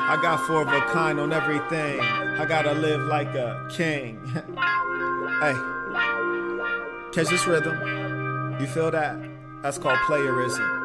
I got four of a kind on everything. I gotta live like a king. Hey, catch this rhythm. You feel that? That's called playerism.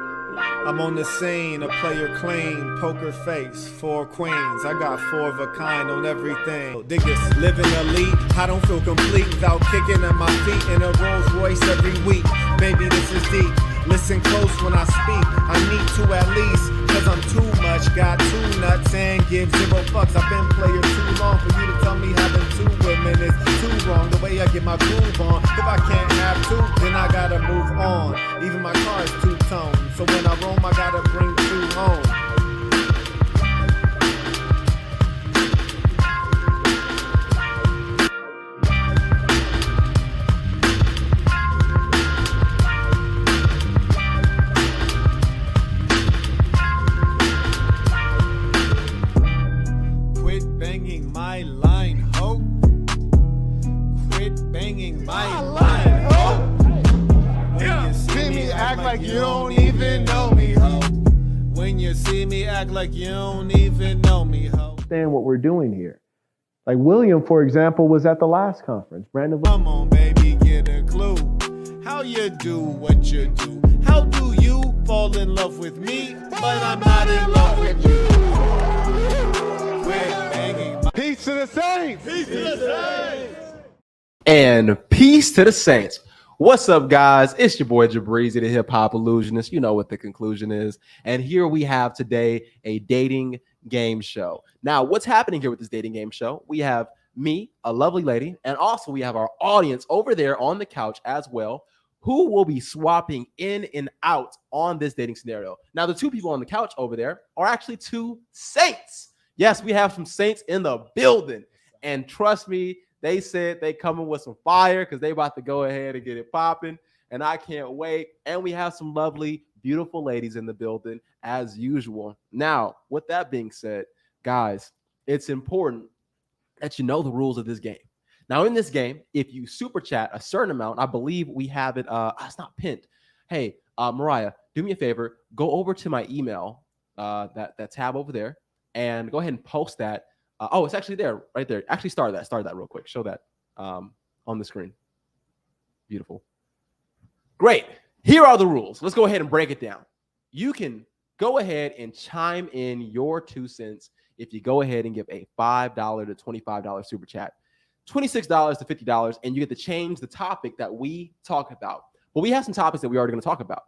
I'm on the scene, a player clean, poker face, four queens. I got four of a kind on everything. Dig this, living elite. I don't feel complete without kicking at my feet in a Rolls Royce every week. Baby, this is deep. Listen close when I speak. I need to at least, cause I'm too much. Got two nuts and give zero fucks. I've been player too long for you to tell me having two women is too wrong. The way I get my groove on. If I can't have two, then I gotta move on. Even my car is two-tone. So when I roam, I gotta bring two home. Quit banging my line, ho. Quit banging my line, ho. When you see me act like you don't even know me, ho. When you see me act like you don't even know me, ho. Understand what we're doing here. Like William, for example, was at the last conference. Brandon. Come on, baby, get a clue. How you do what you do? How do you fall in love with me, but I'm not in love with you? Quit banging my... Peace to the Saints! Peace to the Saints! And peace to the Saints. What's up, guys? It's your boy Jabrizi, the hip hop illusionist. You know what the conclusion is. And here we have today a dating game show. Now, what's happening here with this dating game show? We have me, a lovely lady, and also we have our audience over there on the couch as well, who will be swapping in and out on this dating scenario. Now, the two people on the couch over there are actually two saints. Yes, we have some saints in the building. And trust me, they said they coming with some fire because they about to go ahead and get it popping. And I can't wait. And we have some lovely, beautiful ladies in the building as usual. Now, with that being said, guys, it's important that you know the rules of this game. Now, in this game, if you super chat a certain amount, I believe we have it. It's not pinned. Hey, Mariah, do me a favor. Go over to my email, that tab over there, and go ahead and post that. Oh, it's actually there, right there. Actually, start that real quick. Show that on the screen. Beautiful. Great. Here are the rules. Let's go ahead and break it down. You can go ahead and chime in your 2 cents if you go ahead and give a $5 to $25 super chat, $26 to $50, and you get to change the topic that we talk about. But we have some topics that we're already going to talk about.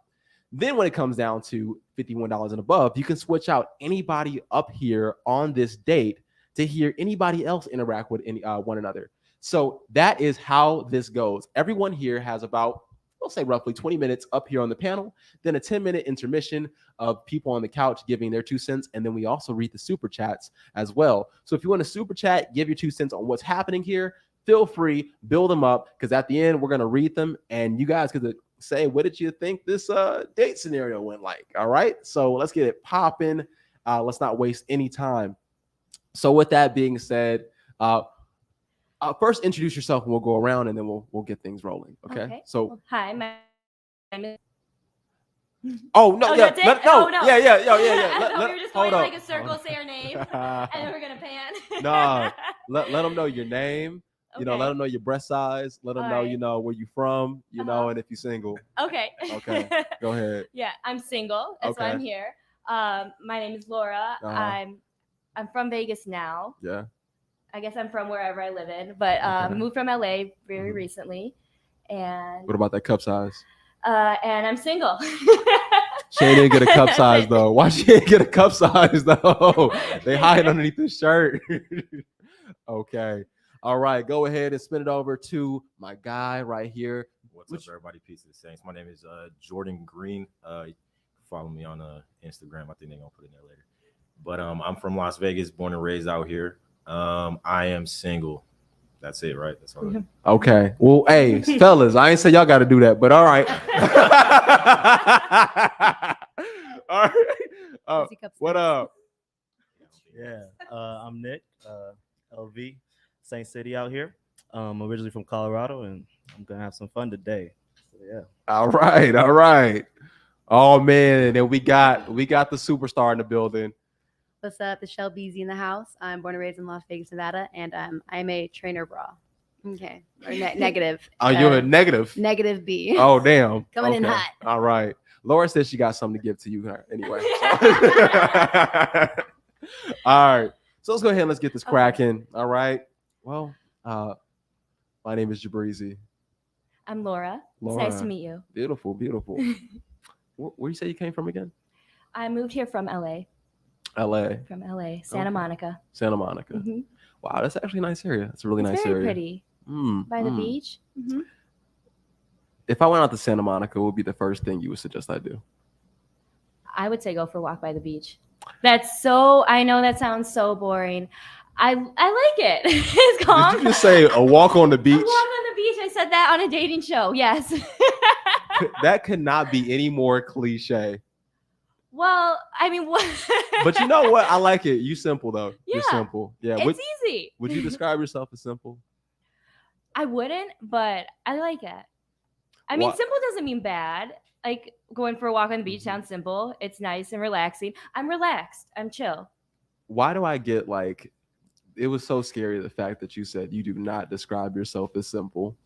Then when it comes down to $51 and above, you can switch out anybody up here on this date to hear anybody else interact with one another. So that is how this goes. Everyone here has about, we'll say roughly 20 minutes up here on the panel, then a 10-minute intermission of people on the couch giving their 2 cents, and then we also read the super chats as well. So if you want to super chat, give your 2 cents on what's happening here, feel free, build them up, because at the end, we're going to read them, and you guys could say, what did you think this date scenario went like? All right, so let's get it popping. Let's not waste any time. So with that being said, first introduce yourself and we'll go around and then we'll get things rolling. Okay. So well, hi, my name is. Oh no, yeah, no. Yeah. We were just going like a circle, say our name, and then we're gonna pan. Nah, let them know your name. Okay. You know, let them know your breast size. Let them know, right. You know, where you from. You know, and if you're single. Okay. Okay. Go ahead. Yeah, I'm single. That's why I'm here. My name is Laura. I'm from Vegas now. Yeah. I guess I'm from wherever I live in, but moved from LA very recently. And what about that cup size? And I'm single. She didn't get a cup size though. Why she didn't get a cup size though? They hide underneath the shirt. Okay. All right. Go ahead and spin it over to my guy right here. What's up, everybody? Peace to the Saints. My name is Jordan Green. Follow me on Instagram. I think they're gonna put it in there later. But I'm from Las Vegas, born and raised out here. I am single. That's it, right? That's all. Okay. Well, hey, fellas, I ain't say y'all got to do that, but all right. All right. What up? Yeah, I'm Nick, LV, Saint City out here. I'm originally from Colorado, and I'm gonna have some fun today. So, yeah. All right. Oh man, and then we got the superstar in the building. What's up? It's Shell Beezy in the house. I'm born and raised in Las Vegas, Nevada, and I'm a trainer bra. Okay. Or negative. Oh, you're a negative. Negative B. Oh, damn. Coming in Okay. hot. All right. Laura said she got something to give to you anyway. All right. So let's go ahead and let's get this cracking. All right. Well, my name is Jabrizi. I'm Laura. Laura. It's nice to meet you. Beautiful, beautiful. Where you say you came from again? I moved here from LA. LA. From LA, Santa Okay. Monica. Santa Monica. Mhm. Wow, that's actually a nice area. That's a really It's nice very area. pretty by the beach. Mhm. If I went out to Santa Monica, what would be the first thing you would suggest I do? I would say go for a walk by the beach. That's so. I know that sounds so boring. I like it. It's calm. Did you just say a walk on the A beach? walk on the beach. I said that on a dating show. Yes. That could not be any more cliche. Well, I mean, what? But you know what? I like it. You simple though. You're Yeah. simple. Yeah. It's easy. Would you describe yourself as simple? I wouldn't, but I like it. I mean, Wha- simple doesn't mean bad. Like going for a walk on the beach Mhm. sounds simple. It's nice and relaxing. I'm relaxed. I'm chill. Why do I get like it was so scary the fact that you said you do not describe yourself as simple?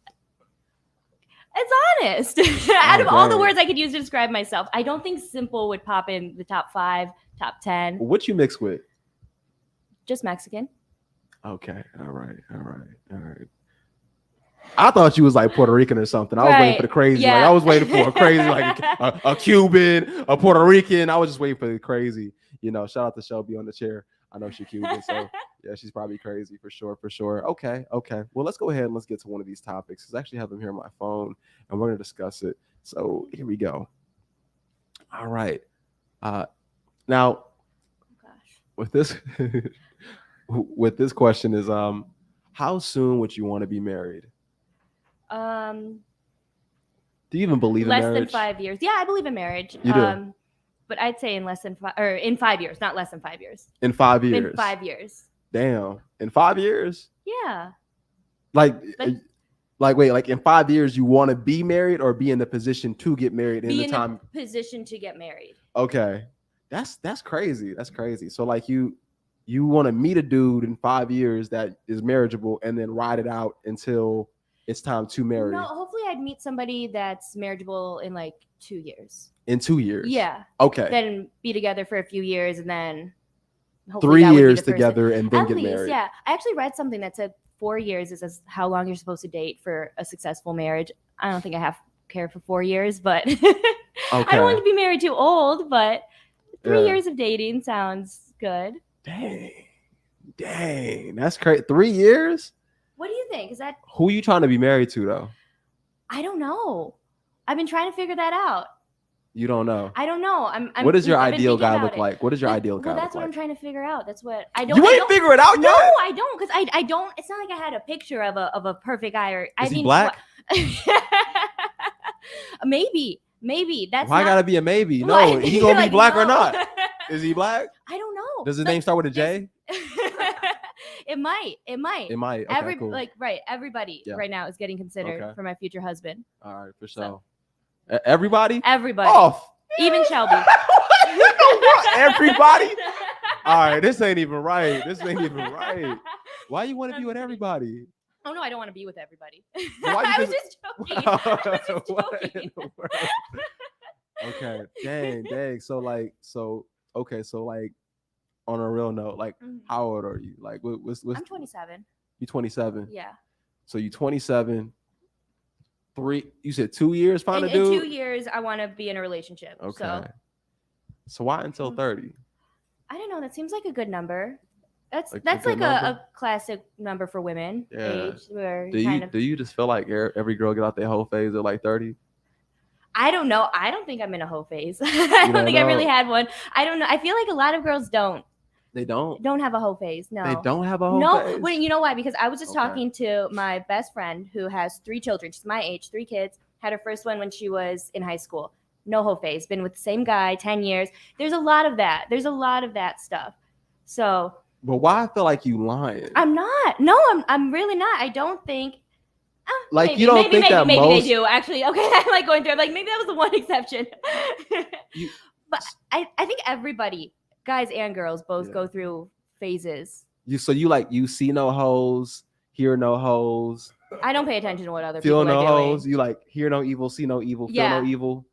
It's honest. Out of all the dang. words I could use to describe myself, I don't think simple would pop in the top 5, top 10. What you mix with? Just Mexican. Okay. All right. I thought you was like Puerto Rican or something. I was waiting Right. for the crazy. Yeah. Like, I was waiting for a crazy, like a Cuban, a Puerto Rican. I was just waiting for the crazy. You know, shout out to Shelby on the chair. I know she's Cuban, so yeah, she's probably crazy for sure. Okay. Well, let's go ahead and let's get to one of these topics because I actually have them here on my phone and we're gonna discuss it. So here we go. All right. Now Oh, gosh. with this with this question is how soon would you want to be married? Do you even believe in Less marriage? than 5 years. Yeah, I believe in marriage. You do? But I'd say in less than 5 or in 5 years, not less than 5 years. In 5 years. In 5 years. Damn. In 5 years? Yeah. Like But- wait, like in 5 years you want to be married or be in the position to get married in Be the in time? a position to get married. Okay. That's crazy. That's crazy. So like you want to meet a dude in 5 years that is marriageable and then ride it out until it's time to marry No, hopefully I'd meet somebody that's marriageable in like 2 years. in 2 years. Yeah. Okay. Then be together for a few years and then hopefully 3 that would be years the person. together and then At get least, married. yeah. I actually read something that said 4 years is how long you're supposed to date for a successful marriage. I don't think I care for 4 years, but I Okay. don't want to be married too old, but 3 Yeah. years of dating sounds good. Dang. That's crazy. 3 years? What do you think? Is that Who are you trying to be married to though? I don't know. I've been trying to figure that out. You don't know. I don't know. What does your I've been ideal thinking guy about look it. like? What does your ideal guy Well, look that's what I'm like? trying to figure out. That's what I don't. You I ain't don't- figure it out No, yet? I don't, because I don't. It's not like I had a picture of a perfect guy or. I Is he mean, black? maybe. That's Why not, gotta be a maybe? No, Like, he you're gonna be like, black or no. not? Is he black? I don't know. Does his Like, name start with a J? It might. It might. Okay, cool. Everybody Yeah. right now is getting considered Okay. for my future husband. All right, for So- sure. Everybody? Everybody, Oh, even Shelby. everybody? All right, this ain't even right. Why you want to be with everybody? Oh no, I don't want to be with everybody. Why you I was think- just joking. I was just What in joking. the world? Okay, dang. So like on a real note, like Mhm. how old are you? Like what's I'm 27. you 27? Yeah. So you 27. You said 2 years find In a dude? 2 years, I want to be in a relationship. Okay. So why until Mm. 30? I don't know. That seems like a good number. That's A that's good like number? a classic number for women. Yeah. Age where Do kind of. you just feel like every girl get out their whole phase at like 30? I don't know. I don't think I'm in a hoe phase. I don't don't think I really know? had one. I don't know. I feel like a lot of girls don't They don't. have a hoe phase. No. They don't have a whole No, phase. well, you know why? Because I was just Okay. talking to my best friend who has 3 children. She's my age, 3 kids. Had her first one when she was in high school. No hoe phase. Been with the same guy 10 years. There's a lot of that. There's a lot of that stuff. So But why I feel like you lying? I'm not. No, I'm really not. I don't think. Like, maybe, you don't maybe, think maybe, that maybe most- they do actually. Okay, I'm like going through. I'm like maybe that was the one exception. You- But I think everybody guys and girls both Yeah. go through phases. You see no hoes, hear no hoes, I don't pay attention to what other feel people no are doing. hoes. You like hear no evil, see no evil, feel Yeah. no evil.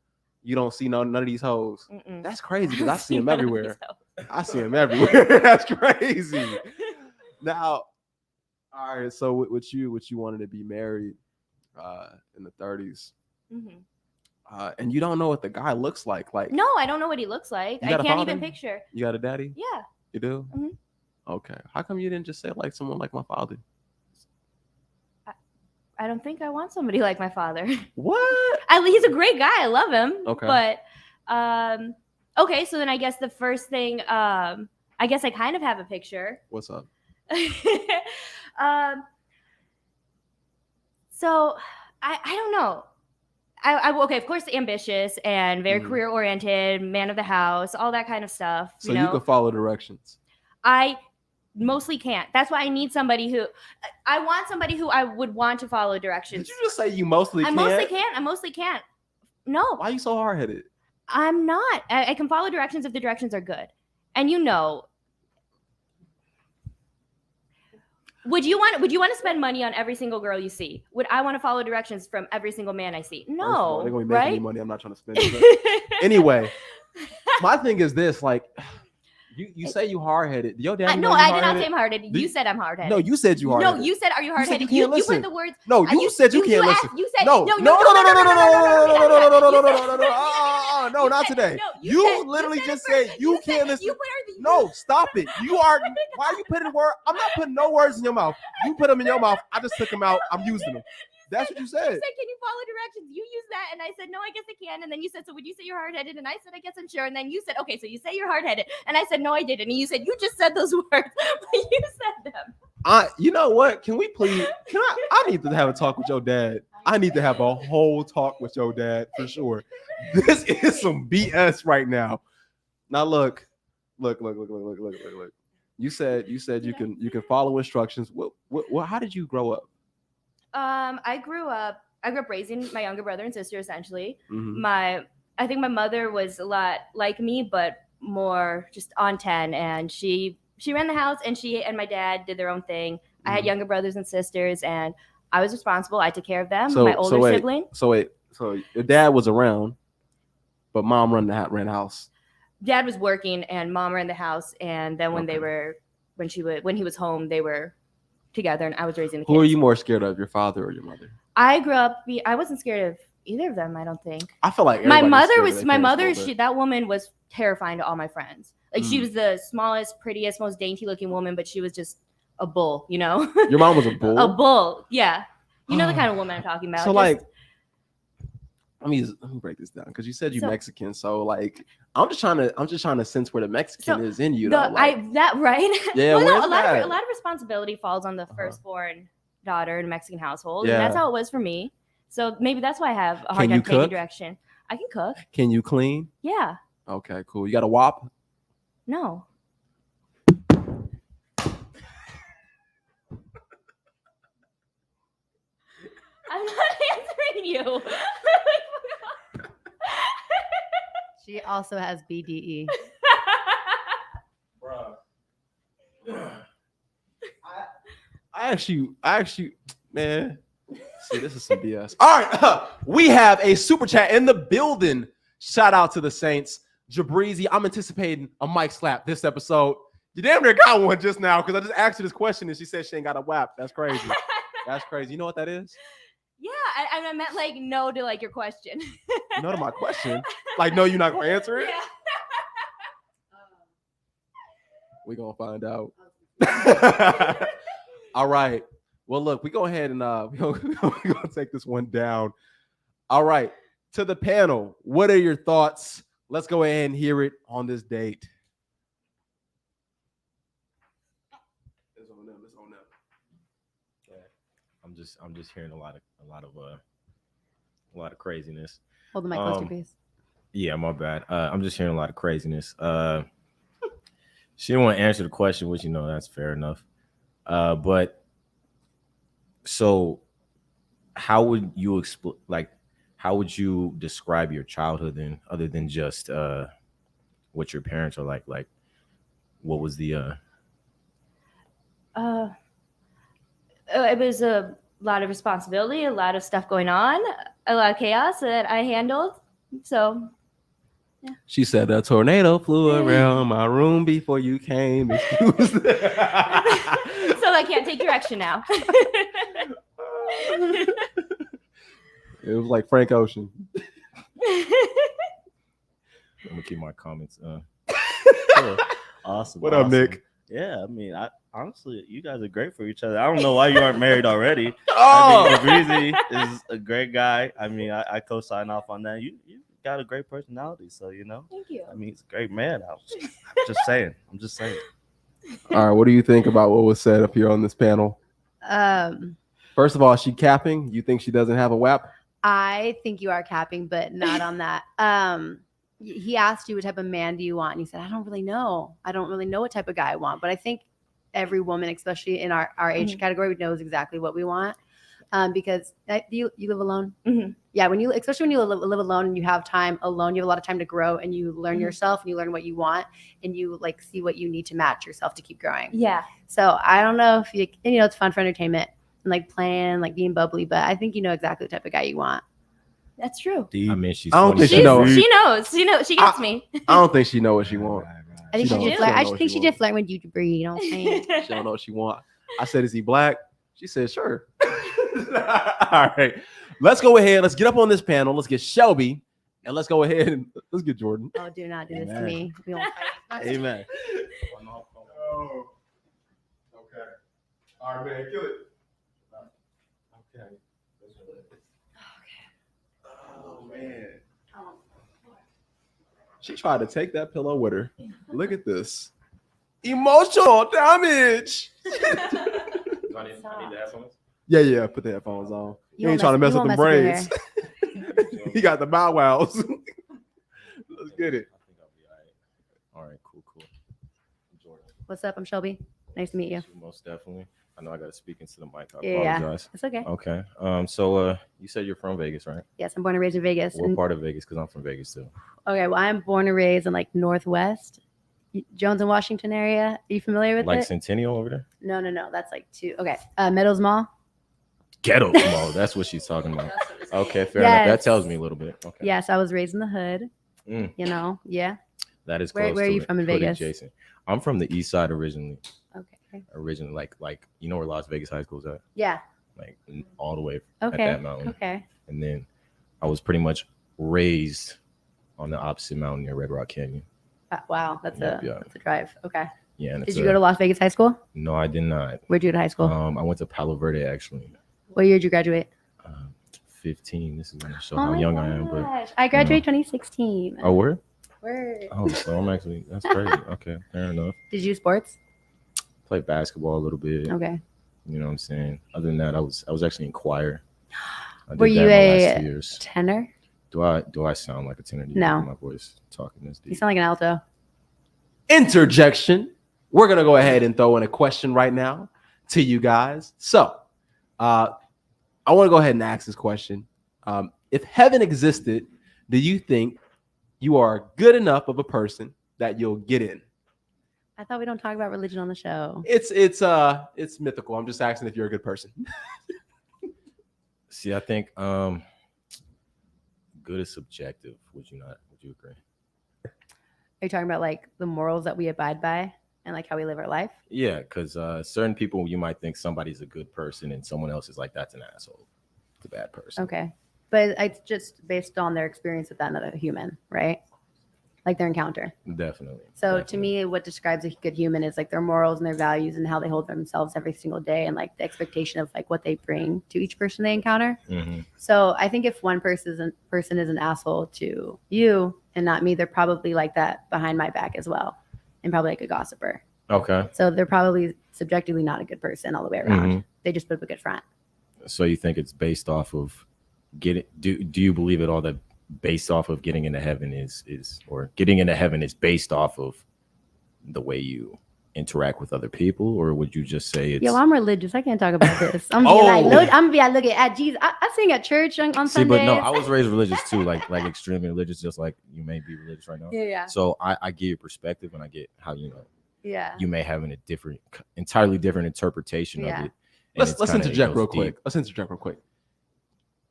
You don't see none of these hoes. Mm-mm. That's crazy because I see them None of everywhere. these hoes. I see them everywhere. That's crazy. Now, all right. So what you wanted to be married in the 30s, Mhm. and you don't know what the guy looks like. Like, No, I don't know what he looks like. You I got a can't even father? picture. you got a daddy? Yeah. You do? Mhm. Okay. How come you didn't just say like someone like my father? I don't think I want somebody like my father. What? He's a great guy. I love him. Okay. But okay, so then I guess the first thing, I guess I kind of have a picture. What's up? So I don't know. Okay, of course, ambitious and very Mhm. career oriented, man of the house, all that kind of stuff. So you you know, can follow directions. I mostly can't. That's why I need somebody who I want somebody who I would want to follow directions. Did you just say you mostly I can't? mostly can't. No, Why are you so hard headed? I'm not. I can follow directions if the directions are good. And you know, would you want to spend money on every single girl you see? Would I want to follow directions from every single man I see? First of all, No, they're gonna be making me right? money. I'm not trying to spend it. But anyway, my thing is this: like, you say you hard headed. Your dad? No, I did not say I'm hard headed. You said I'm hard headed. No, you said you hard headed. No, you said, are you You hard said headed? you can't You listen. put the words. No, you said you can't listen. You said No, no, no, not today. You literally just said you can't listen. No, stop it. You are. Why are you putting word? I'm not putting no words in your mouth. You put them in your mouth. I just took them out. I'm using them. That's what you You said. said, can you follow directions? You used that, and I said, no, I guess I can. And then you said, so would you say you're hard headed? And I said, I guess I'm sure. And then you said, okay, so you say you're hard headed. And I said, no, I didn't. And you said, you just said those words, but you said them. You know what? Can we please? I need to have a talk with your dad. I need to have a whole talk with your dad for sure. This is some BS right now. Now look. You said you can follow instructions. What? How did you grow up? I grew up raising my younger brother and sister, essentially. Mhm. I think my mother was a lot like me, but more just on 10. And she ran the house, and she and my dad did their own thing. I had Mhm. younger brothers and sisters, and I was responsible. I took care of them. So- my so older wait. sibling. So your dad was around, but mom ran the house. Dad was working, and mom ran the house. And then when Okay. when he was home, they were together, and I was raising the kids. Who are you more scared of, your father or your mother? I grew up. I wasn't scared of either of them. I don't think. I feel like My everybody's mother scared of was their my parents a mother. little bit. That woman was terrifying to all my friends. Like she Mm. was the smallest, prettiest, most dainty looking woman, but she was just a bull. You know, Your mom was a bull. a bull. Yeah, you know the kind of woman I'm talking about. So Just- like, let me break this down because you said you So- Mexican. So like, I'm just trying to sense where the Mexican So, is in you. the, Though, like, right. Yeah, well, no, where's a lot that? of responsibility falls on the Uh-huh. firstborn daughter in a Mexican household, Yeah. and that's how it was for me. So maybe that's why I have a hard Can time you taking cook? direction. I can cook. Can you clean? Yeah. Okay, cool. You got a WAP? No. I'm not answering you. She also has E. BDE. I actually, man. See, this is some BS. All right, we have a super chat in the building. Shout out to the Saints. Jabrizi, I'm anticipating a mic slap this episode. You damn near got one just now because I just asked her this question and she said she ain't got a WAP. That's crazy. That's crazy. You know what that is? Yeah, I meant like no to like your question. No to my question. Like, no, you're not gonna answer it. Yeah. We're gonna find out. All right. Well, look, we go ahead and we're gonna take this one down. All right. To the panel, what are your thoughts? Let's go ahead and hear it on this date. It's on them. It's on them. I'm just hearing a lot of craziness. Hold the mic closer, Um, please. Yeah, my bad. I'm just hearing a lot of craziness. She didn't want to answer the question, which that's fair enough. But so how would you how would you describe your childhood then, other than just what your parents are like? Like, what was the It was a lot of responsibility, a lot of stuff going on, a lot of chaos that I handled. So She said a tornado flew around my room before you came. And she was so I can't take direction now. It was like Frank Ocean. I'm gonna keep my comments. Awesome. What up, awesome. Nick? Yeah, I mean, honestly, you guys are great for each other. I don't know why you aren't married already. Oh, I mean, Breezy is a great guy. I mean, I co-sign off on that. You got a great personality, so you know. Thank you. I mean, he's a great man. I'm just saying. I'm just saying. all right. What do you think about what was said up here on this panel? First of all, is she capping? You think she doesn't have a WAP? I think you are capping, but not on that. He asked you what type of man do you want, and you said, I don't really know. I don't really know what type of guy I want, but I think every woman, especially in our age category, knows exactly what we want. Because you live alone. Mhm. Yeah, especially when you live alone and you have time alone, you have a lot of time to grow and you learn yourself and you learn what you want and you like see what you need to match yourself to keep growing. Yeah. So I don't know if it's fun for entertainment and like playing, like being bubbly, but I think you know exactly the type of guy you want. That's true. I mean, she's. I don't think she 27. knows. She knows. She knows. She gets me. I don't think she know what she want. I think She she don't- did she flirt. don't I know what think she she did wants. flirt with you, Bree. You know what I'm saying? She don't know what she want. I said, is he black? She said, sure. All right. Let's go ahead. Let's get up on this panel. Let's get Shelby. And let's go ahead and let's get Jordan. Oh, do not do this to Amen. me. We won't fight. Amen. Oh, okay. All right, man. Kill it. Okay. Oh, man. She tried to take that pillow with her. Look at this. Emotional damage. Do I need the headphones? Yeah. Put the headphones on. You ain't won't trying to mess you up won't the mess braids. with your hair. He got the bow wows. Let's get it. I think I'll be all right. Cool. Jordan. What's up? I'm Shelby. Nice to meet you. Most definitely. I know I got to speak into the mic. I Yeah. apologize. It's okay. Okay. So you said you're from Vegas, right? Yes, I'm born and raised in Vegas. What And- part of Vegas? Because I'm from Vegas too. okay, well, I'm born and raised in like Northwest, Jones and Washington area. Are you familiar with Like it? Centennial over there? No. That's like two. Okay, Meadows Mall. Ghetto Mall. That's what she's talking about. Okay, fair enough. That Yes. tells me a little bit. Okay. Yes, I was raised in the hood. Mm. You know, yeah. That is Where close are to you it. from in Hood Vegas? adjacent. I'm from the east side originally. Okay. Like you know where Las Vegas High School is at? Yeah. Like all the way Okay. at that mountain. Okay. And then I was pretty much raised on the opposite mountain near Red Rock Canyon. Wow, that's Yep, a yeah. that's a drive. Okay. Yeah. And Did it's you go to Las Vegas High School? No, I did not. Where'd you go to high school? I went to Palo Verde actually. What year did you graduate? 15. This is gonna show Oh how my young I am. But gosh. I graduated 2016. oh, where? Word. Oh, so I'm actually that's crazy. Okay, fair enough. Did you do sports? Played basketball a little bit. Okay. You know what I'm saying? Other than that, I was actually in choir. I did Were that you my last a 2 years. tenor? Do I sound like a tenor? Do you No. hear my voice talking this You deep? sound like an alto. Interjection. We're gonna go ahead and throw in a question right now to you guys. So, I want to go ahead and ask this question. If heaven existed, do you think you are good enough of a person that you'll get in? I thought we don't talk about religion on the show. It's mythical. I'm just asking if you're a good person. See, I think good is subjective. Would you not? Would you agree? Are you talking about like the morals that we abide by and like how we live our life? Yeah, because certain people you might think somebody's a good person and someone else is like that's an asshole, it's a bad person. Okay. But it's just based on their experience with that another human, right? Like their encounter. Definitely. So to definitely. me, what describes a good human is like their morals and their values and how they hold themselves every single day and like the expectation of like what they bring to each person they encounter. Mhm. So I think if one person is an asshole to you and not me, they're probably like that behind my back as well, and probably like a gossiper. Okay. So they're probably subjectively not a good person all the way around. Mhm. They just put up a good front. So you think it's based off of getting? Do you believe at all that based off of getting into heaven is or getting into heaven is based off of the way you interact with other people, or would you just say it's? Yo, I'm religious. I can't talk about this. I'm Oh. being like, I'm be like, look at Jesus. I sing at church on See, Sundays. but no, I was raised religious too, like extremely religious, just like you may be religious right now. Yeah. So I get your perspective and I get how you know Yeah. you may have entirely different interpretation Yeah. of it. And Let's it interject goes real quick. deep. Let's interject real quick.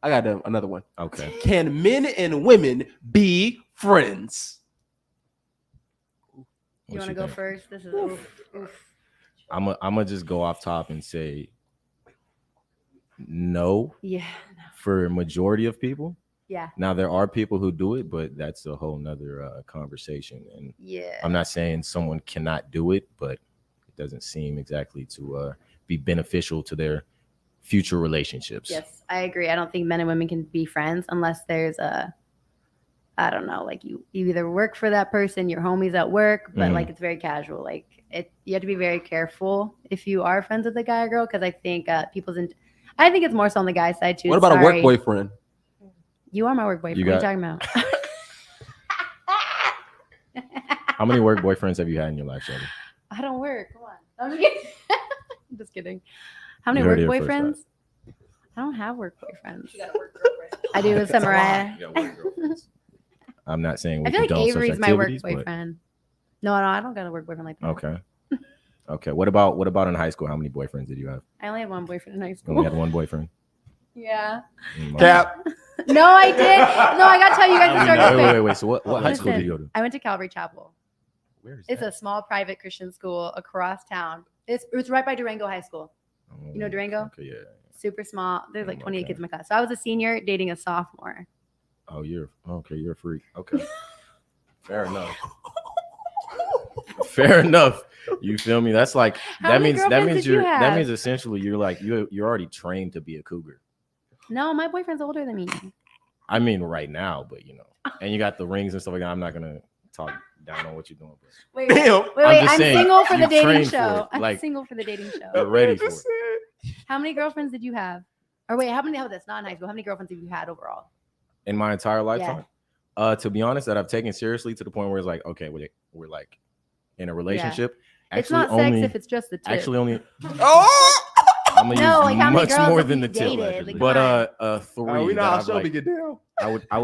I got another one. Okay. Can men and women be friends? You want to go first? This is oof. I'm gonna just go off top and say no Yeah. for a majority of people. Yeah. Now there are people who do it, but that's a whole nother conversation. And Yeah. I'm not saying someone cannot do it, but it doesn't seem exactly to be beneficial to their future relationships. Yes, I agree. I don't think men and women can be friends unless there's I don't know, like you either work for that person, your homies at work, but like it's very casual. Like you have to be very careful if you are friends with a guy or girl, because I think I think it's more so on the guy side too. What about a work boyfriend? You are my work boyfriend. What are you talking about? How many work boyfriends have you had in your life, Shelby? I don't work. Come on. I'm just kidding. I'm just kidding. How many You work heard it here first, boyfriends? I don't have work boyfriends. I do with Mariah. You got work girlfriends. I'm not saying we I feel like condone such Avery's my work activities, but- boyfriend. No, I don't got a work boyfriend like that. Okay. Okay. What about in high school? How many boyfriends did you have? I only had one boyfriend in high You school. only had one boyfriend. Yeah. Cap. No, I did. No, I gotta tell you guys the story real quick. Wait. So what high school did you go to? I went to Calvary Chapel. Where is It's that? a small private Christian school across town. It's right by Durango High School. You know Durango? Okay, yeah. Super small. There's like 28 Okay. kids in my class. So I was a senior dating a sophomore. Oh, you're a freak. Okay. Fair enough. Fair enough. You feel me? That's like How that many means girlfriends did you that have? means essentially you're like you're already trained to be a cougar. No, my boyfriend's older than me. I mean, right now, but and you got the rings and stuff like that. I'm not gonna talk down on what you're doing. But Wait, Damn. just I'm saying, single for the you dating trained for show. it. I'm Like- single for the dating show. you're ready for it. How many girlfriends did you have? Or wait, how many? Oh, that's not in high school. How many girlfriends have you had overall? In my entire lifetime, to be honest, that I've taken seriously to the point where it's like, okay, we're like in a relationship. It's Actually, not only sex if it's just the two. actually only Oh! I'm gonna No, use like, how many much girls more have than you the tip. dated? Like, But come three. we know that how I've, Shelby like, get down. I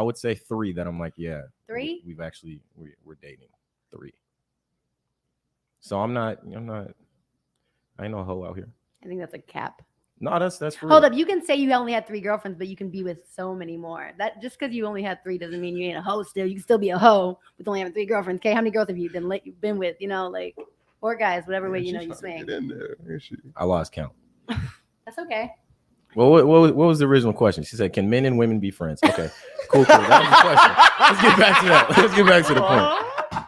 would say three that I'm like, yeah. Three? We've actually we're dating. Three. So I'm not I ain't no hoe out here. I think that's a cap. No, that's for Hold real. up, you can say you only had 3 girlfriends, but you can be with so many more. That just because you only had 3 doesn't mean you ain't a hoe still. You can still be a hoe with only having 3 girlfriends. Okay, how many girls have you been with? Like, or guys, whatever way you swing. Get in there. Here she- I lost count. That's okay. Well, what was the original question? She said, "Can men and women be friends?" Okay, cool. That was the question. Let's get back to that. Let's get back to the point.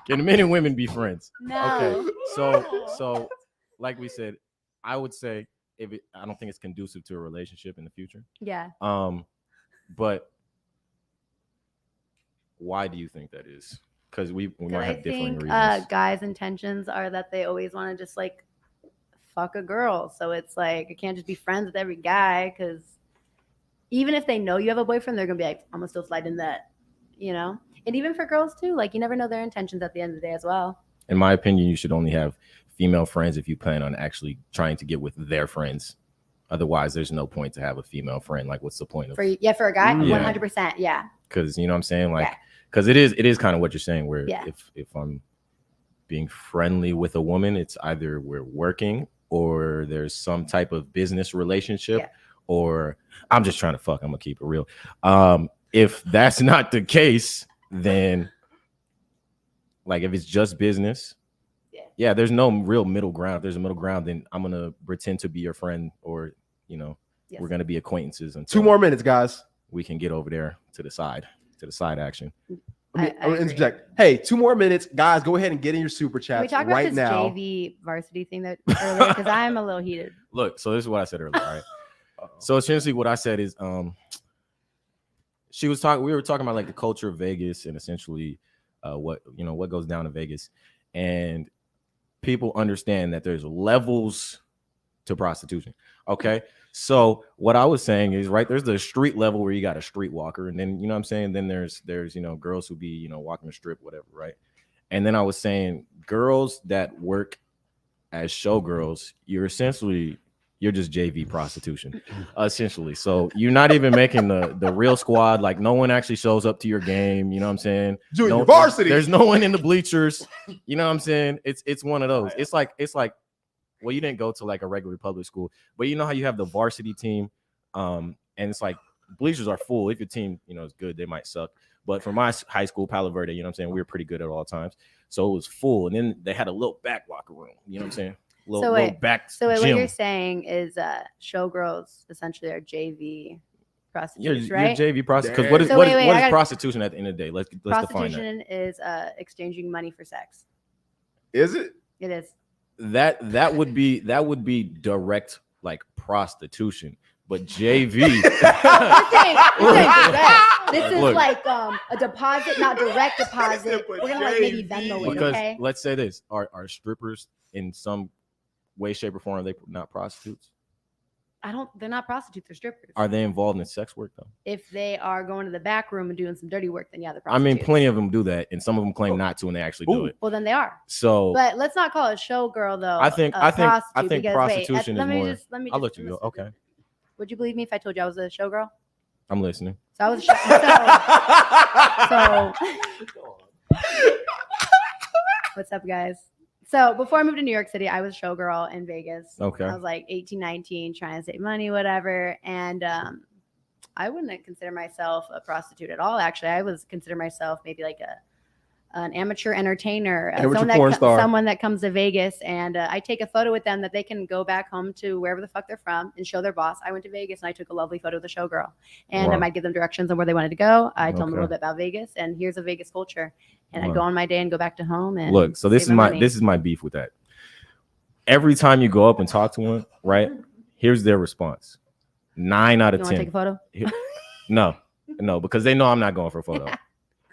Can men and women be friends? No. Okay, so like we said, I would say I don't think it's conducive to a relationship in the future. Yeah. But why do you think that is? Because we might I have differing think reasons. guys' intentions are that they always want to just like fuck a girl. So it's like I can't just be friends with every guy because even if they know you have a boyfriend, they're gonna be like, I'm gonna still slide in that, And even for girls too, like you never know their intentions at the end of the day as well. In my opinion, you should only have female friends if you plan on actually trying to get with their friends. Otherwise, there's no point to have a female friend. Like, what's the point of? For a guy, Yeah. 100%, yeah. Because you know what I'm saying, like, Yeah. because it is kind of what you're saying. Where Yeah. if I'm being friendly with a woman, it's either we're working or there's some type of business relationship, Yeah. or I'm just trying to fuck. I'm gonna keep it real. If that's not the case, then like if it's just business, yeah, there's no real middle ground. If there's a middle ground, then I'm gonna pretend to be your friend, or Yes. we're gonna be acquaintances until 2 more minutes, guys. we can get over there to the side action. Let me I agree. interject. Hey, 2 more minutes, guys. Go ahead and get in your super Can we chats talk about right this now. JV varsity thing that earlier? Because I'm a little heated. Look, so this is what I said earlier, right? So essentially what I said is we were talking about like the culture of Vegas and essentially what goes down in Vegas, and people understand that there's levels to prostitution. Okay. So what I was saying is, right, there's the street level where you got a streetwalker, and then, you know what I'm saying? Then there's girls who be, walking the strip, whatever, right? And then I was saying girls that work as showgirls, you're essentially you're just JV prostitution, essentially. So you're not even making the real squad. Like no one actually shows up to your game. You know what I'm saying? Junior varsity. There's no one in the bleachers. You know what I'm saying? It's one of those. It's like well, you didn't go to like a regular public school, but you know how you have the varsity team, and it's like bleachers are full. If your team, you know, is good, they might suck. But for my high school, Palo Verde, you know what I'm saying, we were pretty good at all times. So it was full, and then they had a little back locker room. You know what I'm saying? Little back. So what gym. you're saying is showgirls essentially are JV prostitutes, You're right? JV prostitute. Because So what wait, is I gotta- prostitution at the end of the day? Let's define that. Prostitution is exchanging money for sex. Is it? It is. That would be direct like prostitution, but JV. This is Look. like a deposit, not direct deposit. We're gonna like maybe Venmo it, Because okay? let's say this: are strippers in some way, shape, or form? Are they not prostitutes? They're not prostitutes, they're strippers. Are they involved in sex work though? If they are going to the back room and doing some dirty work, then yeah, they're I prostitutes. mean, plenty of them do that, and some of them claim not to, and they actually do it. Well, then they are. So But let's not call it showgirl though. I think prostitute, because, prostitution let is me more. just- let me I'll just let you go. listen. Okay, Would you believe me if I told you I was a showgirl? I'm listening. So I was what's up, guys? So before I moved to New York City, I was a showgirl in Vegas. Okay. I was like 18, 19, trying to save money, whatever. And I wouldn't consider myself a prostitute at all. Actually, I was consider myself maybe like an amateur entertainer, someone that comes to Vegas, and I take a photo with them that they can go back home to wherever the fuck they're from and show their boss. I went to Vegas and I took a lovely photo of the showgirl, and I Wow. might give them directions on where they wanted to go. I told them a Okay. little bit about Vegas, and here's a Vegas culture. And Wow. I go on my day and go back to home. And Look, so this save is my money. this is my beef with that. Every time you go up and talk to one, right? Here's their response. 9 out of You want to 10. take a photo? No, because they know I'm not going for a photo.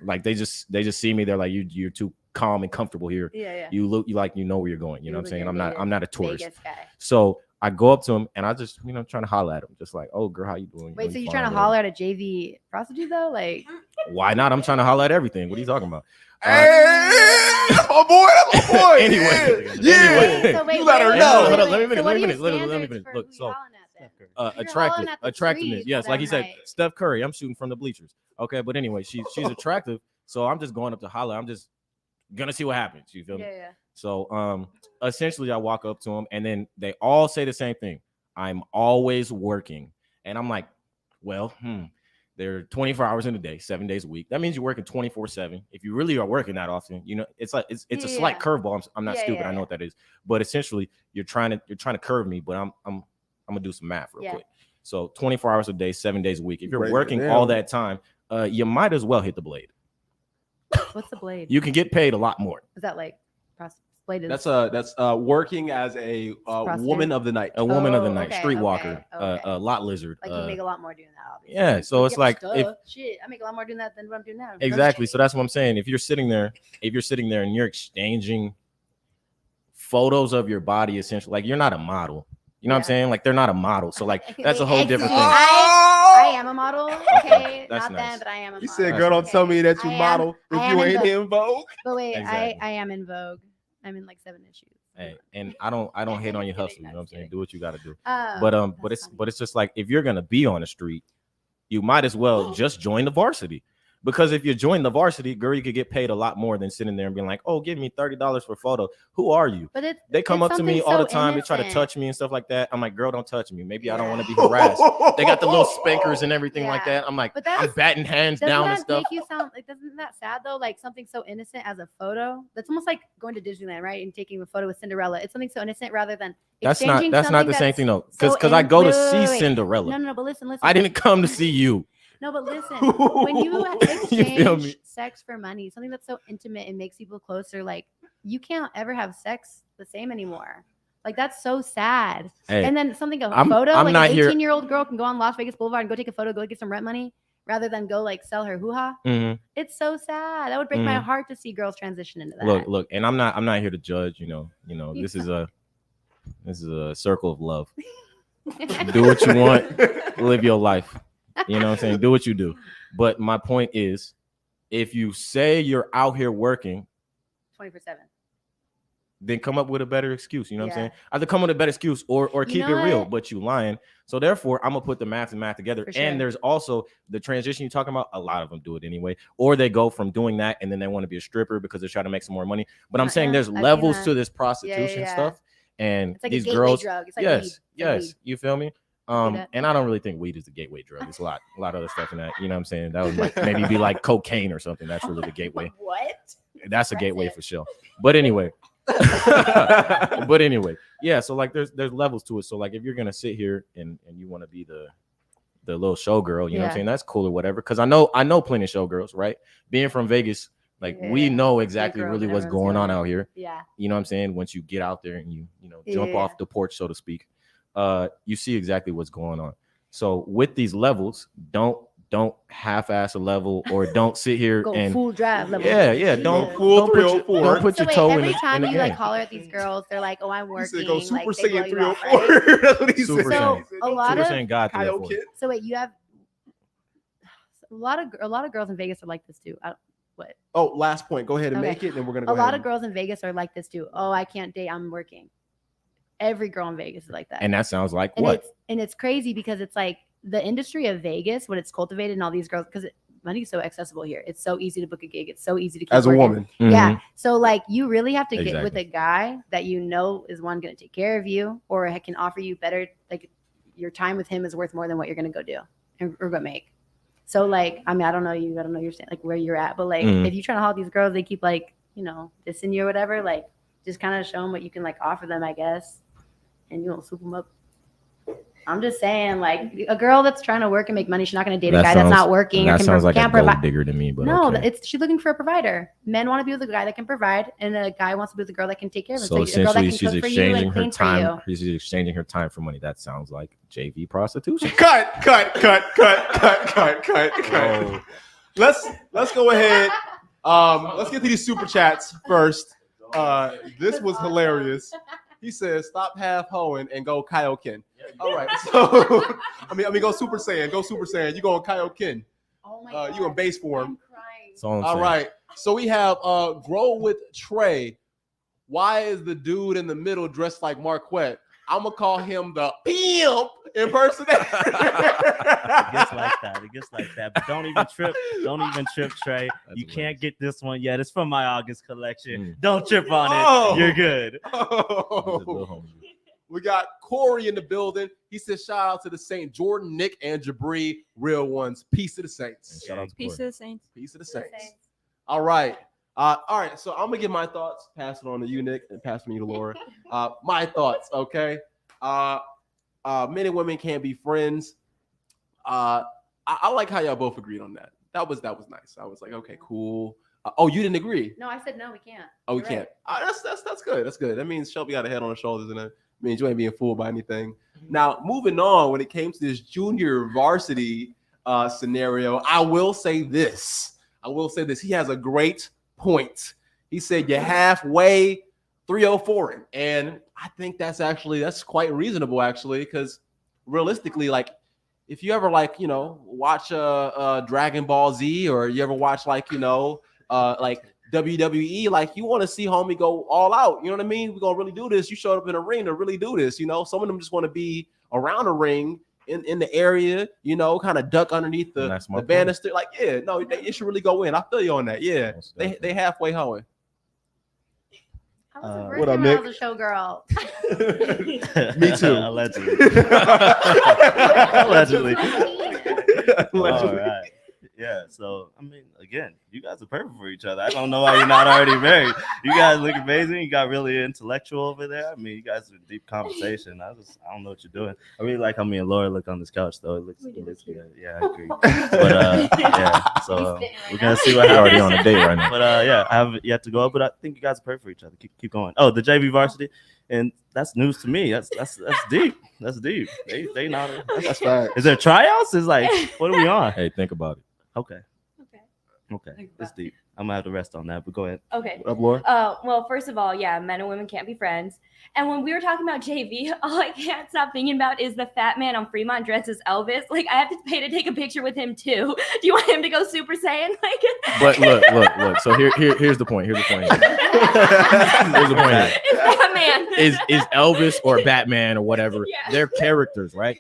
Like they just see me. They're like, you're too calm and comfortable here. Yeah. You look, you like, you know where you're going. You know what I'm saying? I'm not a tourist. Vegas guy. So I go up to him and I just, trying to holler at him, just like, oh girl, how you doing? Wait, so you you're fine, trying to whatever. holler at a JV prostitute though? Like, Why not? I'm trying to holler at everything. What are you talking about? Hey, that's my boy. That's my boy. Anyway. Yeah. so wait, You let her wait, know. wait, Hold on, wait, let me wait. finish, So what let are me your finish, let me standards finish. for Look, who you so- hollering at then? You're Attractive, hollering at the attractiveness. trees Yes, that like he said, night. Steph Curry. I'm shooting from the bleachers. Okay, but anyway, she's attractive, so I'm just going up to holler. I'm just gonna see what happens. You feel me? Yeah. So essentially I walk up to them and then they all say the same thing. I'm always working. And I'm like, well, they're 24 hours in a day, 7 days a week. That means you're working 24/7. If you really are working that often, it's like it's a slight curveball. I'm not stupid. I know what that is. But essentially you're trying to curve me, but I'm gonna do some math real quick. So 24 hours a day, 7 days a week. If you're Break it working down. all that time, you might as well hit the blade. What's the blade? You can get paid a lot more. Is that like blade? Is That's working as a woman of the night. A woman of the Oh, night, okay, streetwalker, okay. a lot lizard. like you make a lot more doing that. Obviously. yeah, so it's like if shit, I make a lot more doing that than what I'm doing now. exactly. So that's what I'm saying. If you're sitting there and you're exchanging photos of your body, essentially, like you're not a model. You know what I'm Yeah. saying? Like they're not a model. So like that's a whole different thing. I am a model. Okay, that's not nice. them, but I am a You model. said, girl, don't tell me that you I am- model if I am you in ain't Vogue. in Vogue. But wait, Exactly. I am in Vogue. I'm in like 7 issues. Hey, and I don't hate on your Kidding, hustle. You know what I'm I'm saying? kidding. Do what you got to do. But But it's just like if you're gonna be on the street, you might as well just join the varsity. Because if you join the varsity, girl, you could get paid a lot more than sitting there and being like, "Oh, give me $30 for a photo." Who are you? But it's They come it's up to me something all so the time. They try to innocent. touch me and stuff like that. I'm like, "Girl, don't touch me. Maybe I don't want to be Yeah. harassed." They got the little spankers and everything like Yeah. that. I'm like, But I'm that's- batting hands Doesn't down that and stuff. make you sound like? Doesn't that sad though? Like something so innocent as a photo. That's almost like going to Disneyland, right? And taking a photo with Cinderella. It's something so innocent rather than That's exchanging not something the same that's thing though. so Because I in- go to wait, see wait, wait. Cinderella. No, but listen. I didn't come to see you. No, but listen. When you You feel me? exchange sex for money, something that's so intimate and makes people closer, like you can't ever have sex the same anymore. Like that's so sad. Hey, And then something a I'm photo, not like an here- 18-year-old girl can go on Las Vegas Boulevard and go take a photo, go get some rent money, rather than go like sell her hoo-ha. mhm. It's so sad. That would break my Mhm. heart to see girls transition into that. Look, and I'm not here to judge. This is a circle of love. Do what you want, live your life. You know what I'm saying? Do what you do. But my point is, if you say you're out here working, 24/7. then come up with a better excuse. You know what I'm Yeah. saying? Either come with a better excuse or keep know it real, what? but you lying. So therefore, I'm gonna put the math and math together. For sure. And there's also the transition you're talking about. A lot of them do it anyway, or they go from doing that and then they want to be a stripper because they're trying to make some more money. But I'm saying Yeah, there's I've seen levels that. to this prostitution yeah. stuff, and It's like these a gateway girls, drug. It's like yes, weed. It's like yes, weed. you feel me? that. And I don't really think weed is the gateway drug. It's a lot of other stuff in that. You know what I'm saying? That would like maybe be like cocaine or something. That's really the gateway. What? That's a gateway Impressive. for sure. But anyway, yeah. So like, there's levels to it. So like, if you're gonna sit here and you want to be the little showgirl, you know what I'm Yeah. saying? That's cool or whatever. Because I know plenty of showgirls, right? Being from Vegas, like we Yeah. know exactly girls really that what's everyone's going on doing. out here. Yeah. You know what I'm saying? Once you get out there and you jump Yeah. off the porch, so to speak, you see exactly what's going on. So with these levels, don't half-ass a level, or don't sit here Go and full drive level. yeah, don't Full put your, 304. don't put So your wait, toe in every the, time in the you like game. holler at these girls, they're like, "Oh, I'm He working." said go Super like, they blow Saiyan you off, 304. right? That's what he Super said. Saiyan. So a lot Super of Saiyan God Kyle 304. Kid. so wait, you have a lot of girls in Vegas are like this too. Oh, last point. Go ahead and Okay. make it, and then we're gonna go A lot ahead of girls in Vegas are like this too. Oh, I can't date. I'm working. Every girl in Vegas is like that. And that sounds like And what? it's crazy because it's like the industry of Vegas, what it's cultivated, and all these girls, because money's so accessible here. It's so easy to book a gig. It's so easy to keep as a working. woman. Yeah. So like you really have to get with Exactly. a guy that you know is one going to take care of you, or can offer you better. Like your time with him is worth more than what you're going to go do or go make. So like, I mean, I don't know your stand, like where you're at, but like Mhm. if you're trying to haul these girls, they keep like, dissing you or whatever, like just kind of show them what you can like offer them, I guess. And you won't swoop them up. I'm just saying, like a girl that's trying to work and make money, she's not going to date a That guy that's sounds- not working or That can sounds like a can't gold provide. digger to me, but No, okay. she's looking for a provider. Men want to be with a guy that can provide, and a guy wants to be with a girl that can take care of him. So a girl that essentially, can she's cook for you and exchanging her clean for time. you. She's exchanging her time for money. That sounds like JV prostitution. Cut. Oh. Let's go ahead. Let's get to these super chats first. This was hilarious. He says, "Stop half hoeing and go Kaioken." All right, so I mean, go Super Saiyan. Go Super Saiyan. You going Kaioken? Oh my You in base form? I'm crying. That's all I'm All saying. right. So we have Grow with Trey. Why is the dude in the middle dressed like Marquette? I'm gonna call him the pimp impersonator. It gets like that. It gets like that. But don't even trip. Don't even trip, Trey. That's You hilarious. can't get this one yet. It's from my August collection. Mm. Don't trip on it. Oh. You're good. He's a little Oh. homie. We got Corey in the building. He says, "Shout out to the Saint Jordan, Nick, and Jabri, real ones. Peace to the And Saints. shout out to Peace to Corey. the Saints. Peace to the Saints." All right. All right. So I'm gonna give my thoughts. Pass it on to you, Nick, and pass me to Laura. My thoughts. Okay. Men and women can't be friends. I like how y'all both agreed on that. That was nice. I was like, okay, cool. Oh, you didn't agree? No, I said no, we can't. Oh, we You're can't. right. That's good. That's good. That means Shelby got a head on her shoulders, and that means you ain't being fooled by anything. Now, moving on, when it came to this junior varsity scenario, I will say this. He has a great point. He said you're halfway 304ing, and I think that's quite reasonable, actually, because realistically, like if you ever watch Dragon Ball Z, or you ever watch like WWE, like you want to see homie go all out. You know what I mean? We're gonna really do this. You showed up in a ring to really do this. Some of them just want to be around a ring in the area, kind of duck underneath And the that's my point. banister. Like, yeah, no, they should really go in. I feel you on that. Yeah, Most they definitely. halfway hoeing. I was a what up, virgin when I Nick? was a showgirl. Me too. Allegedly. Allegedly. All right. Yeah. So I mean, again, you guys are perfect for each other. I don't know why you're not already married. You guys look amazing. You got really intellectual over there. I mean, you guys are in deep conversation. I don't know what you're doing. I really like how me and Laura look on this couch, though. It looks good. Yeah, I agree. But yeah. So we're gonna see what We're already happens. on a date right now. But yeah, I haven't yet to go up, but I think you guys are perfect for each other. Keep going. Oh, the JV varsity, and that's news to me. That's deep. That's deep. They not. That's fine. Is there tryouts? Is like, what are we on? Hey, think about it. Okay. Okay. It's deep. I'm gonna have to rest on that. But go ahead. Okay. What up, Laura? Well, first of all, yeah, men and women can't be friends. And when we were talking about JV, all I can't stop thinking about is the fat man on Fremont dressed as Elvis. Like, I have to pay to take a picture with him too. Do you want him to go Super Saiyan? Like, But look. So here's the point. Here's the point. Here's the point. Here. It's that man. Is Elvis or Batman or whatever? Yeah. They're characters, right?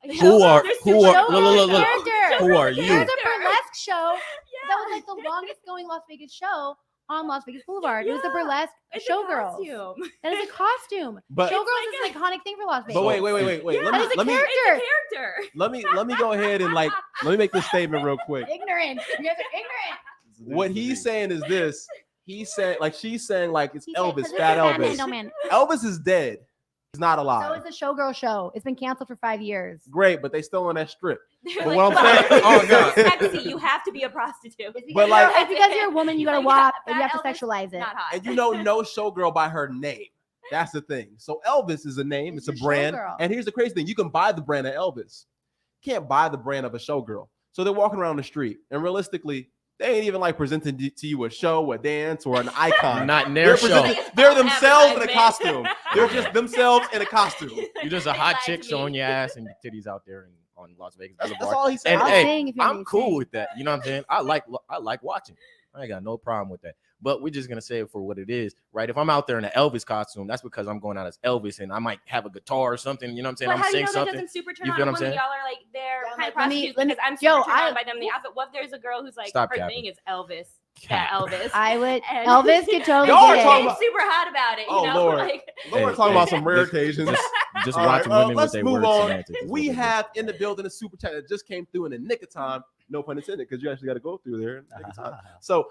They're Who are super look. Character. Who are you? There's a burlesque show Yeah. that was like the longest going Las Vegas show on Las Vegas Boulevard. It was the burlesque It's showgirls. a costume. That is a costume. But Showgirls is an iconic thing for Las Vegas. but wait. Yeah. That is a Let me character. It's a character. let me go ahead and let me make this statement real quick. Ignorant. You guys are ignorant. What he's saying is this. He's saying she's saying it's He said, Elvis, 'cause fat it's a Elvis. No man. Elvis is dead. He's not So alive. is the Showgirl show. It's been canceled for 5 years. Great, but they still on that strip. They're But like, what I'm saying- Oh, God. Sexy, you have to be a prostitute. It's because, But, like- it's because you're a woman, you gotta Like, walk, fat and you have to Elvis, sexualize it. Not hot. And you know no showgirl by her name. That's the thing. So Elvis is a name, it's a It's a brand. showgirl. And here's the crazy thing: you can buy the brand of Elvis. You can't buy the brand of a showgirl. So they're walking around the street, and realistically, they ain't even presenting to you a show, a dance, or an icon. Not in They're their show. presenting- they're themselves in a Advertisement. costume. They're just themselves in a costume. You just a hot chick showing your ass and your titties out there on Las Vegas That's Boulevard. all he said. And I'm hey, saying if you're I'm cool insane. with that. You know what I'm saying? I like watching. I ain't got no problem with that. But we're just gonna say it for what it is, right? If I'm out there in an Elvis costume, that's because I'm going out as Elvis and I might have a guitar or something. You know what I'm saying? But I'm how do you saying know that something. doesn't super turn You on feel a what I'm woman? saying? Y'all are like, they're Yeah, kind of let me- prostitutes let me- because I'm yo, super turned I- on by them in the outfit. What if there's a girl who's like, Stop her capping. thing is Elvis? Cap. Fat Elvis. I would. And- Elvis could totally Y'all are get talking it. about- super hot about it. You Oh, know? Lord. Like, We're Hey, talking hey, about some rare this- occasions. Just All right, watching women with let's their move word on. semantics. is We what it is. have in the building a super chat that just came through in the nick of time. No pun intended, because you actually got to go through there in the nick of time. So,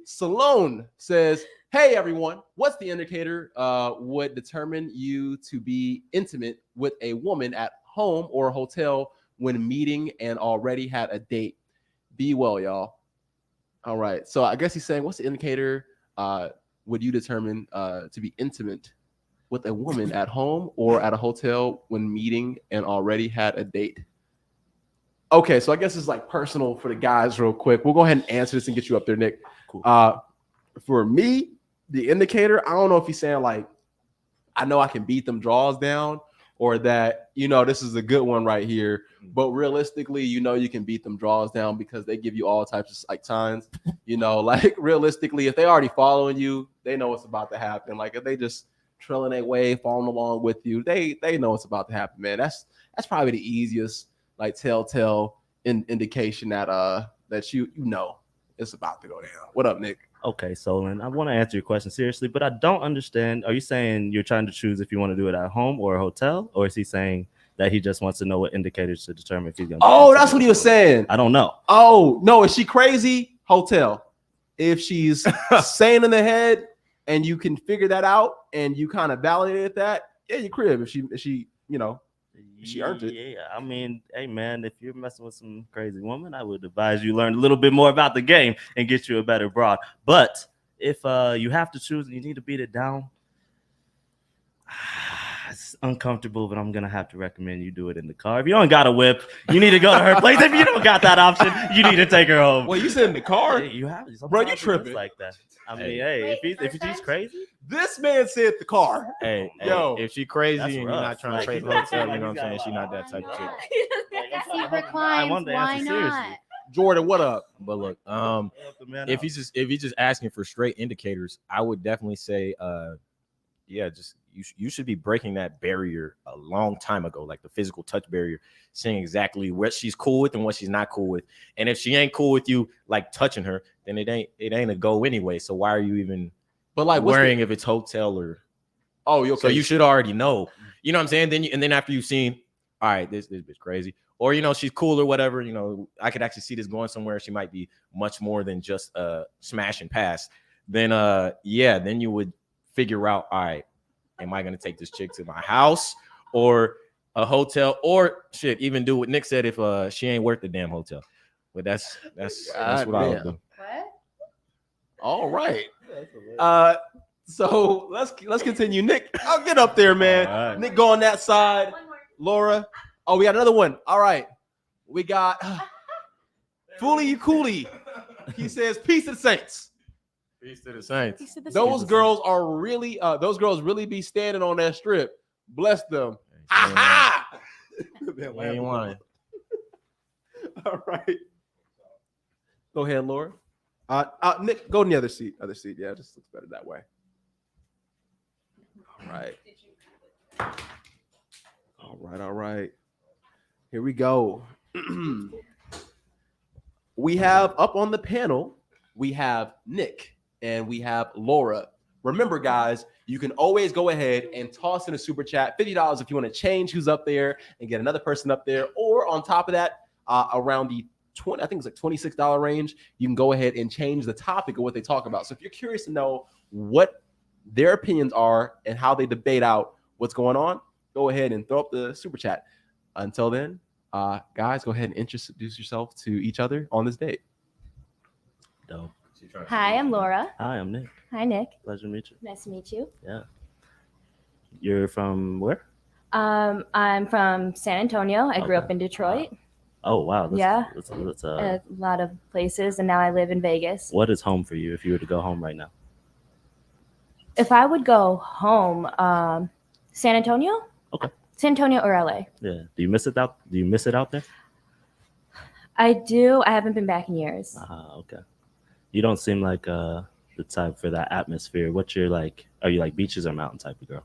Salone says, "Hey everyone, what's the indicator would determine you to be intimate with a woman at home or a hotel when meeting and already had a date? Be well, y'all." All right. So I guess he's saying, what's the indicator would you determine to be intimate with a woman at home or at a hotel when meeting and already had a date? Okay, so I guess it's personal for the guys real quick. We'll go ahead and answer this and get you up there, Nick. Cool. For me, the indicator, I don't know if he's saying I know I can beat them draws down, or that, this is a good one right here. But realistically, you can beat them draws down because they give you all types of signs. Realistically, if they already following you, they know what's about to happen. If they just trailing their way, following along with you, they know what's about to happen, man. That's probably the easiest telltale indication that that you know it's about to go down. What up, Nick? Okay, Solon, I want to answer your question seriously, but I don't understand. Are you saying you're trying to choose if you want to do it at home or a hotel, or is he saying that he just wants to know what indicators to determine if he's going to? Oh, that's what he was saying. I don't know. Oh, no, is she crazy? Hotel. If she's sane in the head and you can figure that out and you kind of validated that, yeah, your crib. If she she earned it. Yeah, I mean, hey man, if you're messing with some crazy woman, I would advise you learn a little bit more about the game and get you a better broad. But if you have to choose and you need to beat it down, it's uncomfortable, but I'm gonna have to recommend you do it in the car. If you don't got a whip, you need to go to her place. If you don't got that option, you need to take her home. Well, you said in the car. Yeah, you have, Bro, you sometimes it looks tripping. like that. I mean, Hey. hey, Wait, if first she's time? crazy, This man said the car. Hey, Yo, if she crazy that's and you're rough. not trying to Like, trade he's not hotel, you saying know what I'm he's saying? got She a not lot. that type of chick. Secret I climbs, wanted to why answer seriously. not? Jordan, what up? But look, Help the man if out. he's just asking for straight indicators, I would definitely say, yeah, just you should be breaking that barrier a long time ago, like the physical touch barrier, saying exactly what she's cool with and what she's not cool with. And if she ain't cool with you, touching her, then it ain't a go anyway. So why are you even But what's worrying if it's hotel or? Oh, okay. So you should already know. You know what I'm saying? Then after you've seen, all right, this bitch crazy, or she's cool or whatever. I could actually see this going somewhere. She might be much more than just smash and pass. Then then you would figure out, all right, am I gonna take this chick to my house or a hotel, or shit, even do what Nick said if she ain't worth the damn hotel. But that's what I would do. What? All right. So let's continue. Nick, I'll get up there, man. All right. Nick, go on that side. One more. Laura. Oh, we got another one. All right. We got Foolie Cooley. He says, "Peace to the saints." Peace to the saints. Peace to the Those saints. girls are really, those girls really be standing on that strip. Bless them. Hey, Ha ha. we ain't lying. All right. Go ahead, Laura. Nick, go in the other seat. Other seat. Yeah, it just looks better that way. All right. All right. Here we go. We have up on the panel, we have Nick and we have Laura. Remember, guys, you can always go ahead and toss in a super chat, $50 if you want to change who's up there and get another person up there. Or on top of that, around the I think it's like $26 range, you can go ahead and change the topic of what they talk about. So if you're curious to know what their opinions are and how they debate out what's going on, go ahead and throw up the super chat. Until then, guys, go ahead and introduce yourself to each other on this date. Dope. Hi, I'm Laura. Hi, I'm Nick. Hi, Nick. Pleasure to meet you. Nice to meet you. Yeah. You're from where? I'm from San Antonio. I grew Okay. up in Detroit. Oh, wow. Yeah. That's A lot of places, and now I live in Vegas. what is home for you if you were to go home right now? If I would go home, San Antonio? Okay. San Antonio or LA? Yeah. Do you miss it out? Do you miss it out there? I do. I haven't been back in years. Okay. You don't seem like the type for that atmosphere. What's your like? Are you like beaches or mountain type of girl?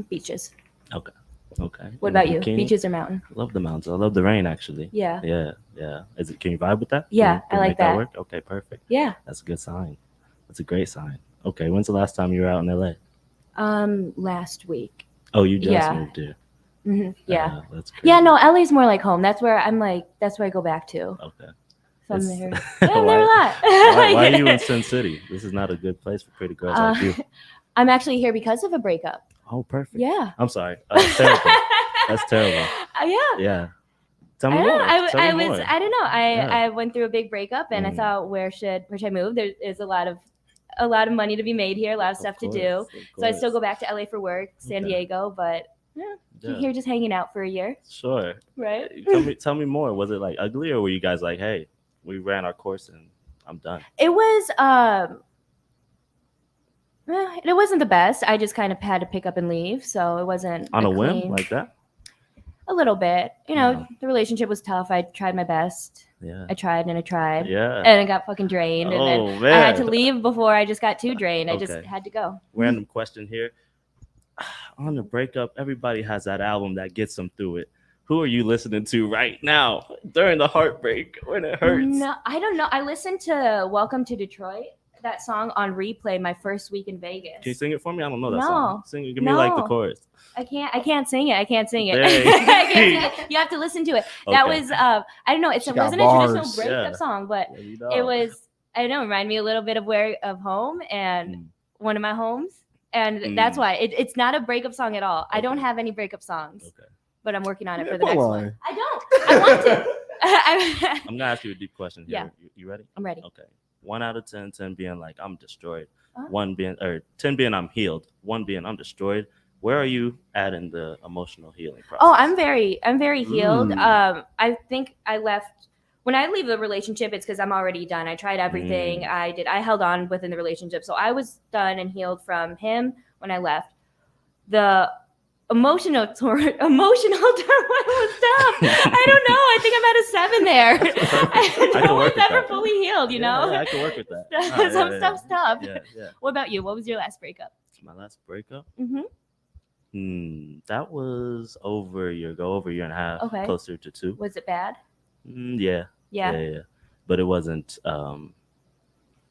Beaches. Okay. What about you? Can Beaches or mountain? I love the mountains. I love the rain actually. Yeah. Yeah. Is it? Can you vibe with that? Yeah, Can you I like make that that. work? Okay, perfect. Yeah. That's a good sign. That's a great sign. Okay. When's the last time you were out in LA? Last week. Oh, you just Yeah. moved here. Yeah. That's crazy. Yeah, no, LA's more like home. That's where that's where I go back to. Okay. So I'm It's- there. Yeah, I'm there a lot. Why are you in Sin City? This is not a good place for pretty girls like you. I'm actually here because of a breakup. Oh, perfect. Yeah. I'm sorry. That's terrible. That's terrible. Yeah. Yeah. Tell me I more. don't know. Tell me more. I don't know. Yeah. I went through a big breakup and I Mm. thought where should I move? There is a lot of money to be made here, a lot of stuff to do. So I still go back to LA for work, San Okay. Diego, but Yeah. here just hanging out for a year, Sure. right? Tell me more. Was it like ugly or were you guys like, hey, we ran our course and I'm done? It was it wasn't the best. I just kind of had to pick up and leave, so it wasn't On a whim clean- like that? a little bit. You know, Yeah. the relationship was tough. I tried my best. Yeah. I tried and I tried. Yeah. And I got fucking drained. And then Oh man. I had to leave before I just got too drained. I just Okay. had to go. Random question here. On the breakup, everybody has that album that gets them through it. Who are you listening to right now during the heartbreak when it hurts? No, I don't know. I listened to Welcome to Detroit, that song on replay my first week in Vegas. Can you sing it for me? I don't know that No. song. Sing it. Give me like the No. chorus. I can't sing it. I can't sing it. Dang. I can't sing it. You have to listen to it. That Okay. was I don't know, it She got wasn't a bars. traditional breakup Yeah. song, but There you it go. was I don't know, remind me a little bit of home and Mm. one of my homes. And that's Mm. why it's not a breakup song at all. I don't Okay. have any breakup songs, Okay. but I'm working on it Yeah, for the come next on. one. I don't. I want to. I'm gonna ask you a deep question here. Yeah. You ready? I'm ready. Okay. 1 out of 10, 10 being like I'm destroyed. Uh-huh. 10 being I'm healed. 1 being I'm destroyed. Where are you at in the emotional healing process? Oh, I'm very healed. Mm. I think I left when I leave the relationship, it's because I'm already done. I tried everything. I held on within the relationship. So I was done and healed from him when I left. The emotional turmoil was tough. I don't know. I think I'm at a 7 there. I can no work one's with ever that. fully healed, you know? Yeah, I can work with that. Some yeah, stuff's tough. Yeah. What about you? What was your last breakup? My last breakup. Mm-hmm. That was over a year ago, over a year and a half, Okay. closer to 2. Was it bad? Yeah. Yeah. But it wasn't.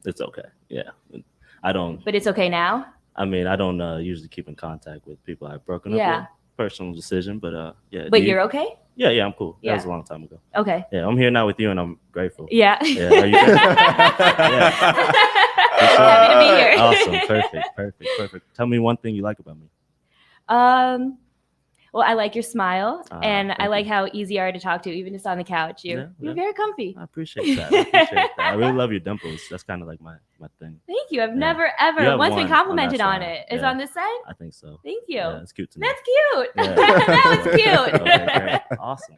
It's okay. Yeah. I don't. But it's okay now? I mean, I don't usually keep in contact with people I've broken up Yeah. with. Personal decision, but yeah. But you're okay? Yeah, I'm cool. That Yeah. was a long time ago. Okay. Yeah, I'm here now with you, and I'm grateful. Yeah. Yeah, are you good? Happy to be here. Awesome. Perfect. Tell me one thing you like about me. Well, I like your smile, and I thank like you. how easy you are to talk to, even just on the couch. You're Yeah. very comfy. I appreciate that. I really love your dimples. That's kind of like my thing. Thank you. I've Yeah. never You ever have once one been on complimented that on side. it. Is Yeah. on this side? I think so. Thank you. Yeah, it's cute to me. That's cute. Yeah. That was cute. Okay, great. Awesome.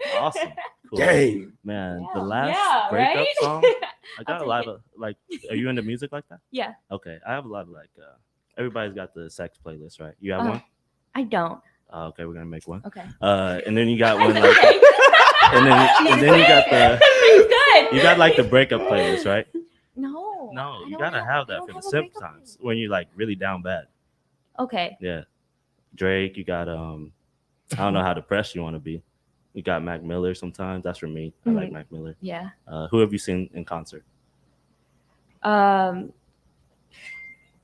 Cool. Dang. Man, Yeah. the last Yeah, breakup right? song, I got a take lot it. of like. Are you into music like that? Yeah. Okay, I have a lot of like. Everybody's got the sex playlist, right? You have Uh, one? I don't. Okay, we're gonna make one. Okay. And then you got one like, Okay. and then you got the, Pretty good. you got like the breakup playlist, right? No. No, I you don't gotta have I that don't for the have a simple breakup times when you're like really down bad. Okay. Yeah, Drake. You got I don't know how depressed you want to be. You got Mac Miller sometimes. That's for me. I like Mac Miller. Yeah. Who have you seen in concert?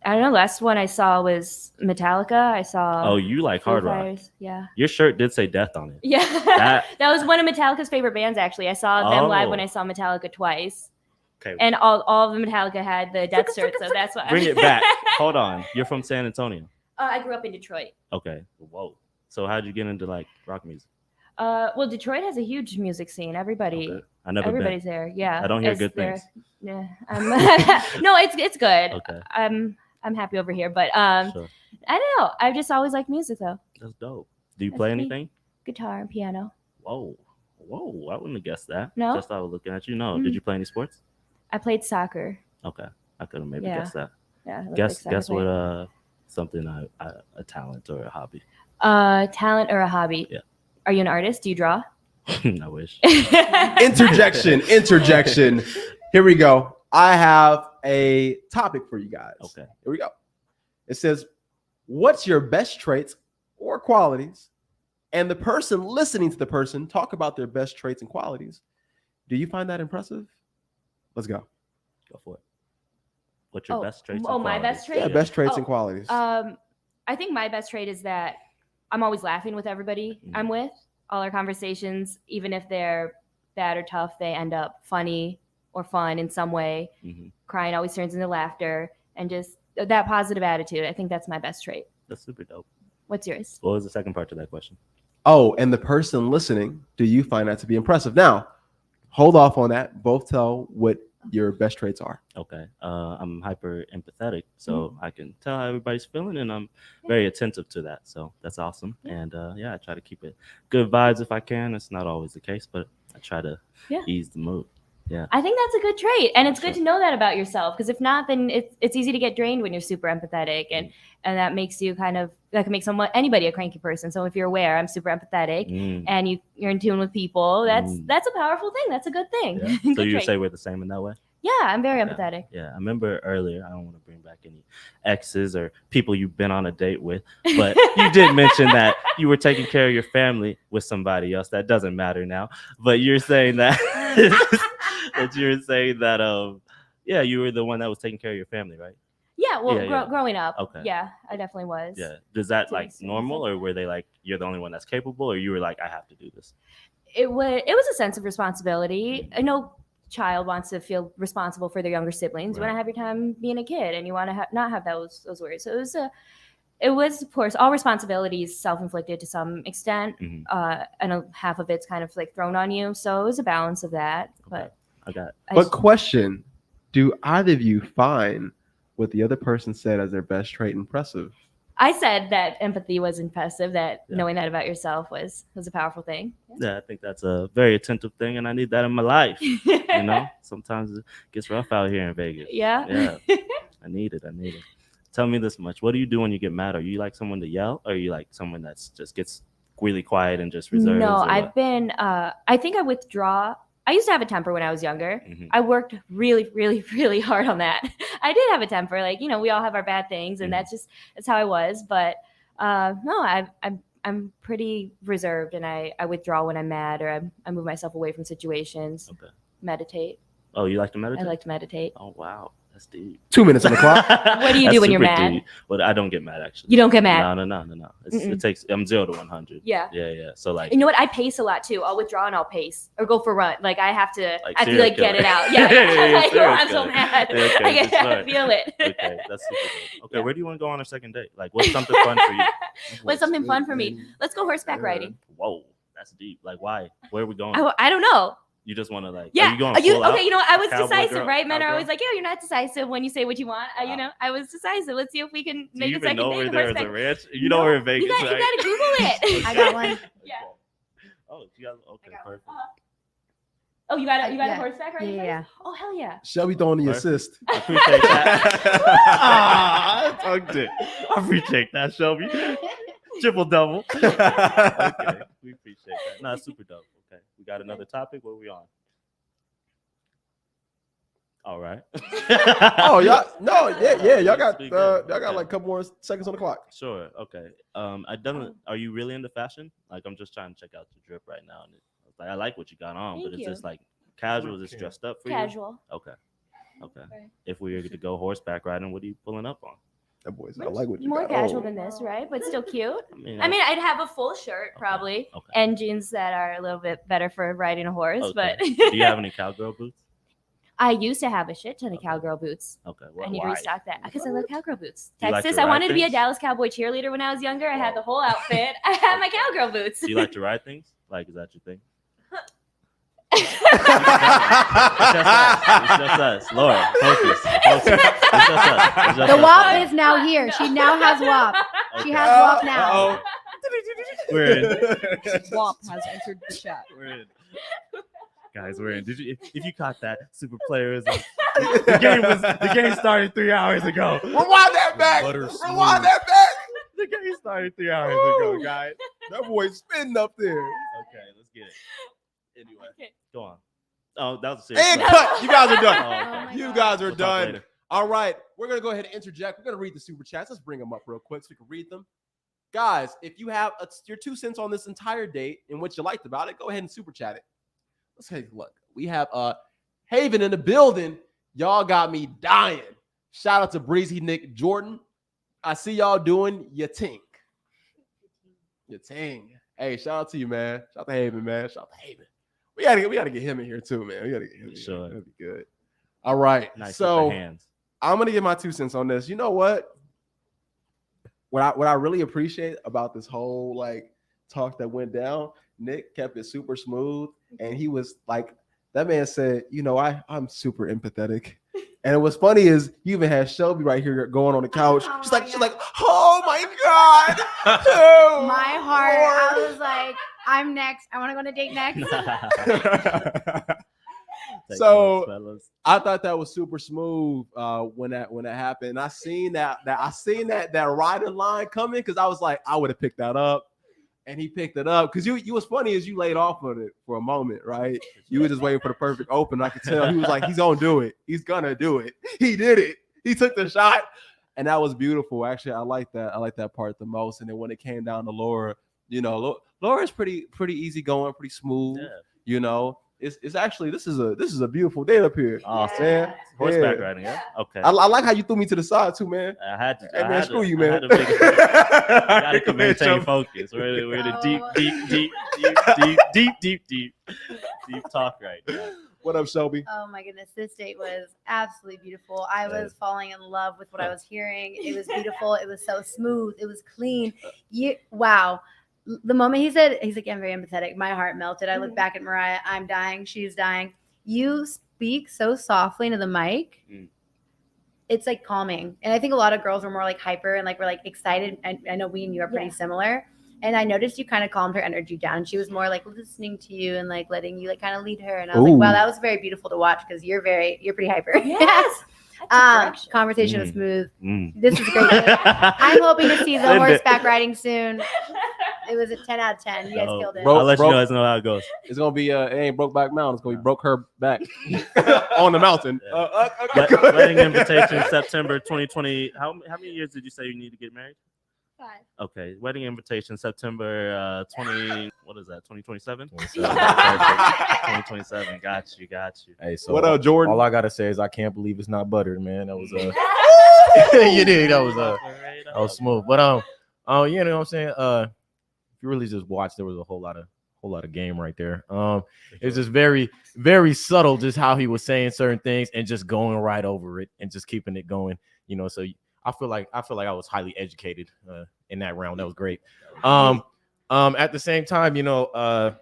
I don't know. Last one I saw was Metallica. I saw. Oh, you like Foo hard rock. Fighters. Yeah. Your shirt did say death on it. Yeah. That- That was one of Metallica's favorite bands. Actually, I saw them live when Oh. I saw Metallica twice, Okay, and all of the Metallica had the death shirt, so that's why. bring it back. Hold on. You're from San Antonio. I grew up in Detroit. Okay. Whoa. So how'd you get into like rock music? Well, Detroit has a huge music scene. Everybody, Okay. I never been. everybody's there. Yeah, I don't hear It's good there. things. Yeah, no, it's good. Okay. I'm happy over here, but Sure. I don't know. I've just always liked music though. That's dope. Do you That's play me. anything? Guitar and piano. Whoa. I wouldn't have guessed that. No? Just I was looking at you. No. Mm. Did you play any sports? I played soccer. Okay. I could have maybe Yeah. guessed that. Yeah. I look Guess like soccer what something a talent or a hobby. player. Talent or a hobby? Yeah. Are you an artist? Do you draw? I wish. Interjection. Here we go. I have a topic for you guys. Okay. Here we go. It says, what's your best traits or qualities? And the person listening to the person talk about their best traits and qualities. Do you find that impressive? Let's go. Go for it. What's your best traits? oh, and my qualities? best trait? Yeah, best traits Oh, and qualities. I think my best trait is that I'm always laughing with everybody I'm with. All our conversations, even if they're bad or tough, they end up funny or fun in some way. Mhm. Crying always turns into laughter, and just that positive attitude. I think that's my best trait. That's super dope. What's yours? What was the second part to that question? Oh, and the person listening, do you find that to be impressive? Now, hold off on that. Both tell what your best traits are. Okay. I'm hyper empathetic, so I can tell how everybody's feeling, and I'm very attentive to that. So that's awesome. And I try to keep it good vibes if I can. It's not always the case, but I try to ease the mood. Yeah. I think that's a good trait, and it's good Sure. to know that about yourself. Because if not, then it's easy to get drained when you're super empathetic, and that makes you that can make anybody a cranky person. So if you're aware, I'm super empathetic, Mm. and you're in tune with people. That's a powerful thing. That's a good thing. Yeah. Good So you would trait. say we're the same in that way? Yeah, I'm very Okay. empathetic. Yeah, I remember earlier, I don't want to bring back any exes or people you've been on a date with, but you did mention that you were taking care of your family with somebody else. That doesn't matter now, but you're saying that you were the one that was taking care of your family, right? Yeah, well, Yeah. growing up, Okay. yeah, I definitely was. Yeah. Does that To like extent, normal, or were they like, you're the only one that's capable, or you were like, I have to do this? It was a sense of responsibility. I know child wants to feel responsible for their younger siblings. You want to have your time being a kid, and you want to not have those worries. So it was of course all responsibilities self-inflicted to some extent, Mhm. and half of it's kind of like thrown on you. So it was a balance of that. But I got But question, do either of you find what the other person said as their best trait impressive? I said that empathy was impressive. That Yeah. knowing that about yourself was a powerful thing. Yeah, I think that's a very attentive thing, and I need that in my life. You know, sometimes it gets rough out here in Vegas. Yeah. Yeah. I need it. Tell me this much. What do you do when you get mad? Are you like someone to yell, or are you like someone that's just gets really quiet and just reserves? No, or I've what? been. I think I withdraw. I used to have a temper when I was younger. Mhm. I worked really, really, really hard on that. I did have a temper. Like, we all have our bad things, and Mhm. that's how I was. But no, I'm pretty reserved, and I withdraw when I'm mad, or I move myself away from situations. Okay. Meditate. Oh, you like to meditate? I like to meditate. Oh wow, that's deep. 2 minutes on the clock. What do you That's do when you're super mad? deep. But I don't get mad actually. You don't get mad. No. It Mm-mm. takes. I'm 0 to 100. Yeah. Yeah. So like. You know what? I pace a lot too. I'll withdraw and I'll pace or go for a run. Like I have to serial like get killer. it out. Yeah. Like, Serial I'm so killer. mad. Okay, I that's can smart. feel it. Okay, that's super dope. Okay, Yeah. where do you want to go on a second date? Like, what's something fun for you? What's something fun for me? Let's go horseback riding. Whoa, that's deep. Like, why? Where are we going? I don't know. You just want to like? Yeah. Are you going You- full out? okay, I was Cowboy decisive, girl? right? Men are Cowgirl? always like, yeah, you're not decisive when you say what you want. Wow. I was decisive. Let's see if we can Do make you a even second know date where on there is a horseback. ranch? You know we're in Vegas, You right? gotta Google it. I got one. Yeah. Oh, you got okay, perfect. Oh, you got a Yeah. horseback riding? Yeah. place? Oh, hell yeah. Shelby throwing the Right. assist. I appreciate that. I tugged it. I appreciate that, Shelby. Triple double. Okay, we appreciate that. No, super dope. Okay, we got another topic. What are we on? All right. Oh, y'all, no, yeah, y'all got Speak up. like a Okay. couple more seconds on the clock. Sure. Okay. I done. Are you really into fashion? Like, I'm just trying to check out your drip right now, and it's like I like what you got on, but Thank it's you. just like casual, just dressed up for you. Casual. Okay. Okay. Right. If we were to go horseback riding, what are you pulling up on? That boy's, I like what you More got. casual Oh. than this, right? But still cute. I mean, I'd have a full shirt probably, Okay. and jeans that are a little bit better for riding a horse. Okay. But Do you have any cowgirl boots? I used to have a shit ton of Okay. cowgirl boots. Okay. I need to restock that because I love cowgirl boots. Do you like Texas, to I ride wanted to be a things? Dallas Cowboy cheerleader when I was younger. I had the whole outfit. I had my cowgirl boots. Do you like to ride things? Like, is that your thing? It's just us. Lord, focus. It's just us. It's just The us. WAP is now here. She now has WAP. She has WAP now. Uh-oh. We're in. WAP has entered the chat. We're in. Guys, we're in. Did you? If you caught that, super players. The game started 3 hours ago. Rewind that back. Butter Rewind smooth. that back. The game started 3 hours ago, guys. That boy's spinning up there. Okay, let's get it. Anyway, Okay. go on. Oh, that was a serious And question. cut. You guys are Oh, done. okay. Oh my You God. guys are We'll talk done. later. All right, we're gonna go ahead and interject. We're gonna read the super chats. Let's bring them up real quick so we can read them. Guys, if you have your 2 cents on this entire date and what you liked about it, go ahead and super chat it. Let's take a look. We have Haven in the building. Y'all got me dying. Shout out to Breezy Nick Jordan. I see y'all doing your ting. Your ting. Hey, shout out to you, man. Shout out to Haven, man. Shout out to Haven. We gotta get him in here too, man. We gotta get him in Sure. here. That'd be good. All right. Nice So with the hands. I'm gonna give my 2 cents on this. You know what? What I really appreciate about this whole like talk that went down, Nick kept it super smooth, and he was like, that man said, you know, I'm super empathetic. And what's funny is you even had Shelby right here going on the couch. Oh She's my like, God. oh my God. Oh, My heart, I Lord." was like, I'm next. I want to go on a date next. Take So- notes, fellas. I thought that was super smooth when that happened. And I seen that riding line coming because I was like, I would have picked that up. And he picked it up because you was funny as you laid off on it for a moment, right? You were just waiting for the perfect open. I could tell he was like, he's gonna do it. He's gonna do it. He did it. He took the shot, and that was beautiful. Actually, I like that. I like that part the most. And then when it came down to Laura, you know, Laura's pretty easygoing, pretty smooth. Yeah. You know, it's actually this is a beautiful day up here. Awesome. Man. Horseback Yeah. riding, yeah? Okay. I like how you threw me to the side too, man. I had to. Hey, I man, had screw to, you, I man. had to make it. I gotta Go ahead, maintain Shelby. focus. We're in a Oh. deep talk right now. What up, Shelby? Oh my goodness, this date was absolutely beautiful. I was falling in love with what I was hearing. It was beautiful. It was so smooth. It was clean. Wow. The moment he's like, I'm very empathetic. My heart melted. I look back at Mariah. I'm dying. She's dying. You speak so softly into the mic. Mm. It's like calming. And I think a lot of girls were more like hyper and like we're like excited. And I know we and you are pretty similar. And I noticed you kind of calmed her energy down. She was more like listening to you and like letting you like kind of lead her. And I was Ooh. like, wow, that was very beautiful to watch because you're pretty hyper. Yes. That's Conversation was Mm. smooth. Mm. This is great. I'm hoping to see the Send it. horseback riding soon. It was a 10 out of 10. You guys Uh-oh. killed it. Bro- I'll let Bro- you guys know how it goes. It's gonna be it ain't broke back mountain. It's gonna be broke her back on the mountain. Yeah. Go ahead. Wedding invitation September 2020. How many years did you say you need to get married? 5. Okay, wedding invitation September 20. What is that? 2027. 2027. Got you. Hey, so What up, Jordan? all I gotta say is I can't believe it's not buttered, man. That was you did. That was smooth. But you know what I'm saying? If you really just watch, there was a whole lot of game right there. It's just very, very subtle, just how he was saying certain things and just going right over it and just keeping it going. You know, so I feel like I was highly educated in that round. That was great. At the same time, you know,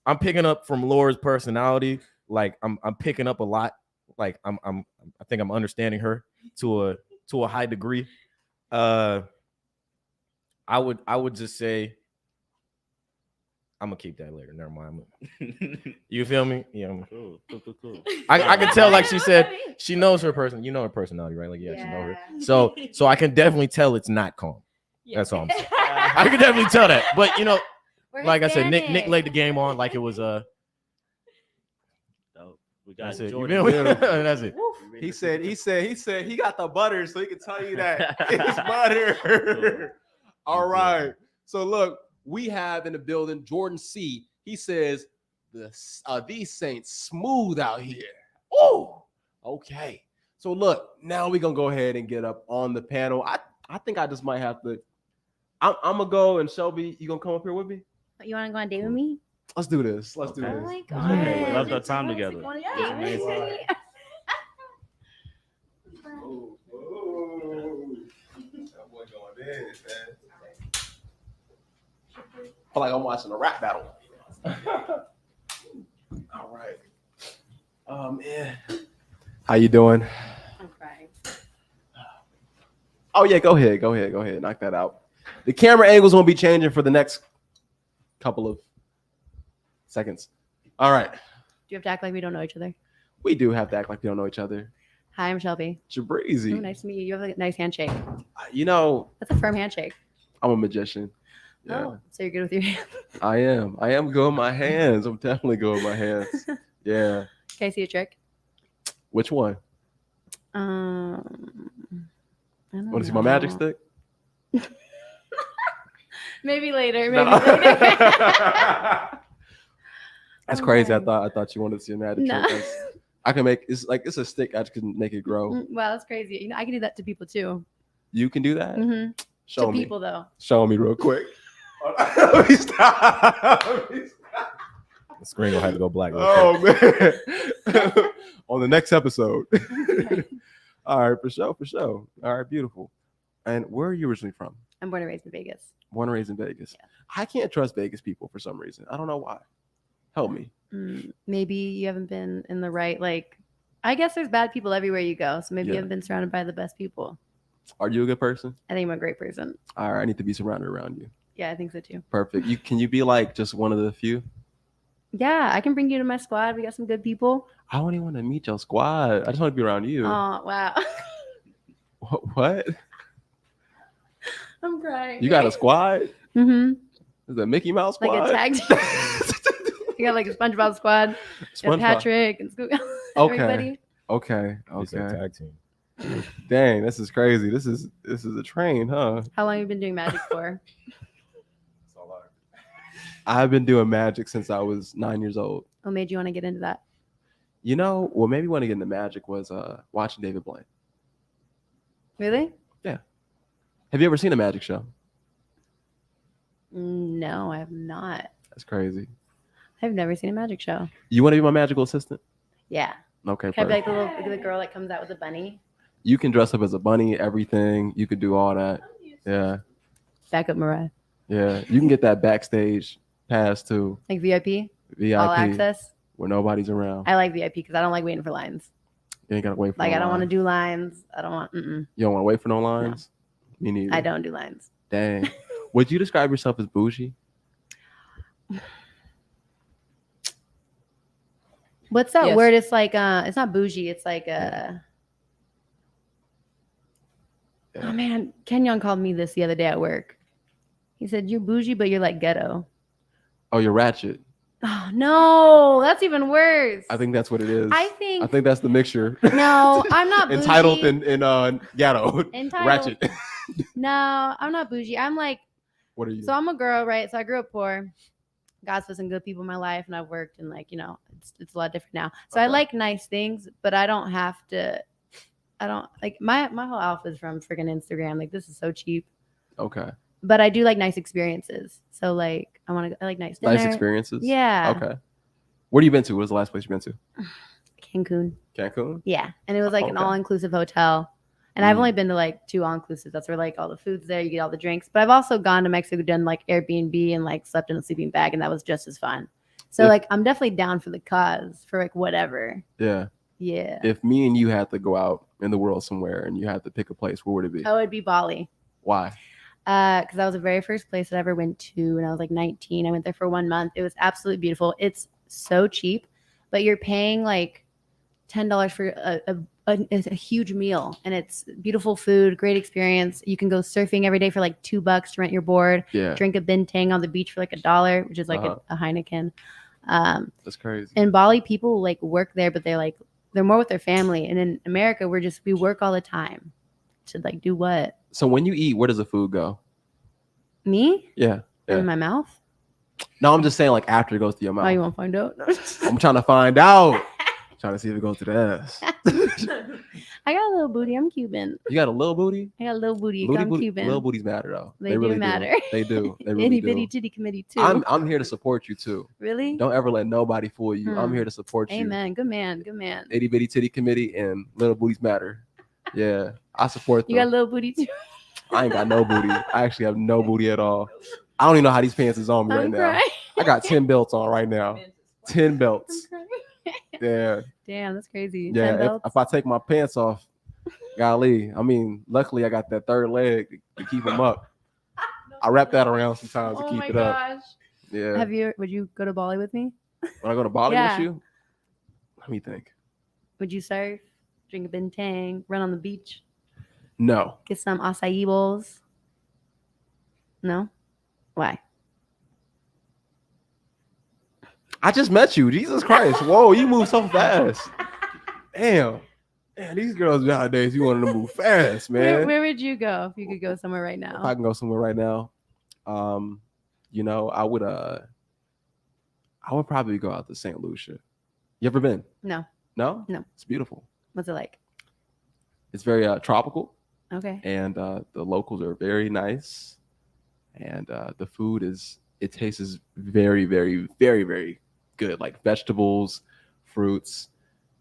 I'm picking up from Laura's personality. Like I'm picking up a lot. Like I think I'm understanding her to a high degree. I would just say I'm gonna keep that later. Never mind. You feel me? Yeah. Cool. I can tell, like she said, she knows her person. You know her personality, right? Like, yeah. She know her. So I can definitely tell it's not calm. That's all I'm saying. I can definitely tell that. But We're like I said, Nick Hispanic. laid the game on like it was Dope. We got that's it. You Jordan. feel me? That's it. He said he got the butter, so he can tell you that it's butter. All right. So look, we have in the building Jordan C. He says these Saints smooth out here. Oh, okay. So look, now we're gonna go ahead and get up on the panel. I think I just might have to. I'm gonna go, and Shelby, you gonna come up here with me? You want to go on a date with me? Let's do this. Let's do Okay. Oh this. my god! Okay, we love that It's time almost together. like wanna Yeah. date with me. That boy going in, man. I feel like I'm watching a rap battle. All right. Man. How you doing? I'm crying. Oh yeah, go ahead. Knock that out. The camera angle's gonna be changing for the next couple of seconds. All right. Do you have to act like we don't know each other? We do have to act like we don't know each other. Hi, I'm Shelby. Jabrizi. Oh, nice to meet you. You have a nice handshake. You know, That's a firm handshake. I'm a magician. Yeah, Oh, so you're good with your hands. I am. I am good with my hands. I'm definitely good with my hands. Yeah. Can I see a trick? Which one? I don't Want to see my magic know. stick? Maybe later. No. Maybe later. That's Oh, crazy. man. I thought you wanted to see a magic No. trick. I can make it's a stick. I just can make it grow. Wow, that's crazy. You know, I can do that to people too. You can do that. Mm-hmm. Show To me. people though. Show me real quick. Let me stop. The screen gonna have to go black. real Oh man. On the next episode. All right, for sure. All right, beautiful. And where are you originally from? I'm born and raised in Vegas. Born and raised in Vegas. Yeah. I can't trust Vegas people for some reason. I don't know why. Help me. Maybe you haven't been in the right, like, I guess there's bad people everywhere you go. So maybe Yeah. you haven't been surrounded by the best people. Are you a good person? I think I'm a great person. All right, I need to be surrounded around you. Yeah, I think so too. Perfect. Can you be like just one of the few? Yeah, I can bring you to my squad. We got some good people. I don't even want to meet your squad. I just want to be around you. Oh, wow. What? I'm crying. You got a squad? Mm-hmm. Is that Mickey Mouse Like squad? a tag team. You got like a SpongeBob squad. You got SpongeBob. Patrick and Scooby. Okay. Everybody. Okay. It's a Okay. tag team. Dang, this is crazy. This is a train, huh? How long have you been doing magic for? I've been doing magic since I was 9 years old. What made you want to get into that? You know, what made me want to get into magic was watching David Blaine. Really? Have you ever seen a magic show? No, I have not. That's crazy. I've never seen a magic show. You want to be my magical assistant? Yeah. Okay, Can I be perfect. like the girl that comes out with a bunny? You can dress up as a bunny, everything. You could do all that. Yeah. Back up Mariah. Yeah. You can get that backstage pass too. Like VIP? VIP All access? where nobody's around. I like VIP because I don't like waiting for lines. You ain't gotta wait for Like, no I don't want to lines. do lines. I don't want, You don't want to wait for no lines? Me neither. I don't do lines. Dang. Would you describe yourself as bougie? What's that Yes. word? It's like, it's not bougie. It's like, Yeah. oh man, Kenyon called me this the other day at work. He said, you're bougie, but you're like ghetto. Oh, you're ratchet. Oh no, that's even worse. I think that's what it is. I think that's the mixture. no, I'm not bougie. Entitled and ghetto. Entitled. Ratchet. No, I'm not bougie. I'm like, What are you? so I'm a girl, right? So I grew up poor. God's put some good people in my life, and I've worked, and like, you know, it's a lot different now. So I Okay. like nice things, but I don't have to. I don't like my whole outfit is from freaking Instagram. Like, this is so cheap. Okay. But I do like nice experiences. So like, I like nice dinner. Nice experiences. Yeah. Okay. Where have you been to? What was the last place you've been to? Cancun. Cancun. Yeah, and it was like an Okay. all-inclusive hotel. And I've Mm. only been to like 2 all-inclusive. That's where like all the food's there. You get all the drinks. But I've also gone to Mexico, done like Airbnb, and like slept in a sleeping bag, and that was just as fun. So If- like, I'm definitely down for the cause, for like whatever. Yeah. Yeah. If me and you had to go out in the world somewhere and you had to pick a place, where would it be? Oh, it'd be Bali. Why? Because that was the very first place that I ever went to when I was like 19. I went there for 1 month. It was absolutely beautiful. It's so cheap, but you're paying like $10 for a huge meal, and it's beautiful food, great experience. You can go surfing every day for like $2 to rent your board. Yeah, Drink a bintang on the beach for like $1, which is like a Heineken. that's crazy. In Bali, people like work there, but they're more with their family. And in America, we work all the time to like do what? So when you eat, where does the food go? Me? Yeah. In my mouth? No, I'm just saying like after it goes to your mouth. Oh, you won't find out? No. I'm trying to find out. Trying to see if it goes to the ass. I got a little booty. I'm Cuban. You got a little booty? I got a little booty. Booty, I'm booty, Cuban. little booties matter though. They do really matter. They do. They really Itty do. bitty titty committee too. I'm here to support you too. Really? Don't ever let nobody fool you. I'm Hmm. here to support you. Amen. Good man. Good man. Itty bitty titty committee and little booties matter. Yeah, I support them. You got a little booty too. I ain't got no booty. I actually have no booty at all. I don't even know how these pants is on me right I'm now. crying. I got 10 belts on right now. 10 belts. I'm crying. Yeah. Damn, that's crazy. 10 Yeah. belts? If I take my pants off, golly. I mean, luckily I got that third leg to keep them up. I wrap that around sometimes to Oh keep my it up. gosh. Yeah. Would you go to Bali with me? When I go to Bali Yeah. with you, let me think. Would you surf, drink a bintang, run on the beach, No. get some acai bowls? No? Why? I just met you. Jesus Christ. Whoa, you move so fast. Damn. Man, these girls nowadays, you want them to move fast, man. Where would you go if you could go somewhere right If I now? can go somewhere right now, I would probably go out to St. Lucia. You ever been? No. No? No. It's beautiful. What's it like? It's very tropical, Okay. and the locals are very nice, and the food tastes very, very, very, very good. Like vegetables, fruits.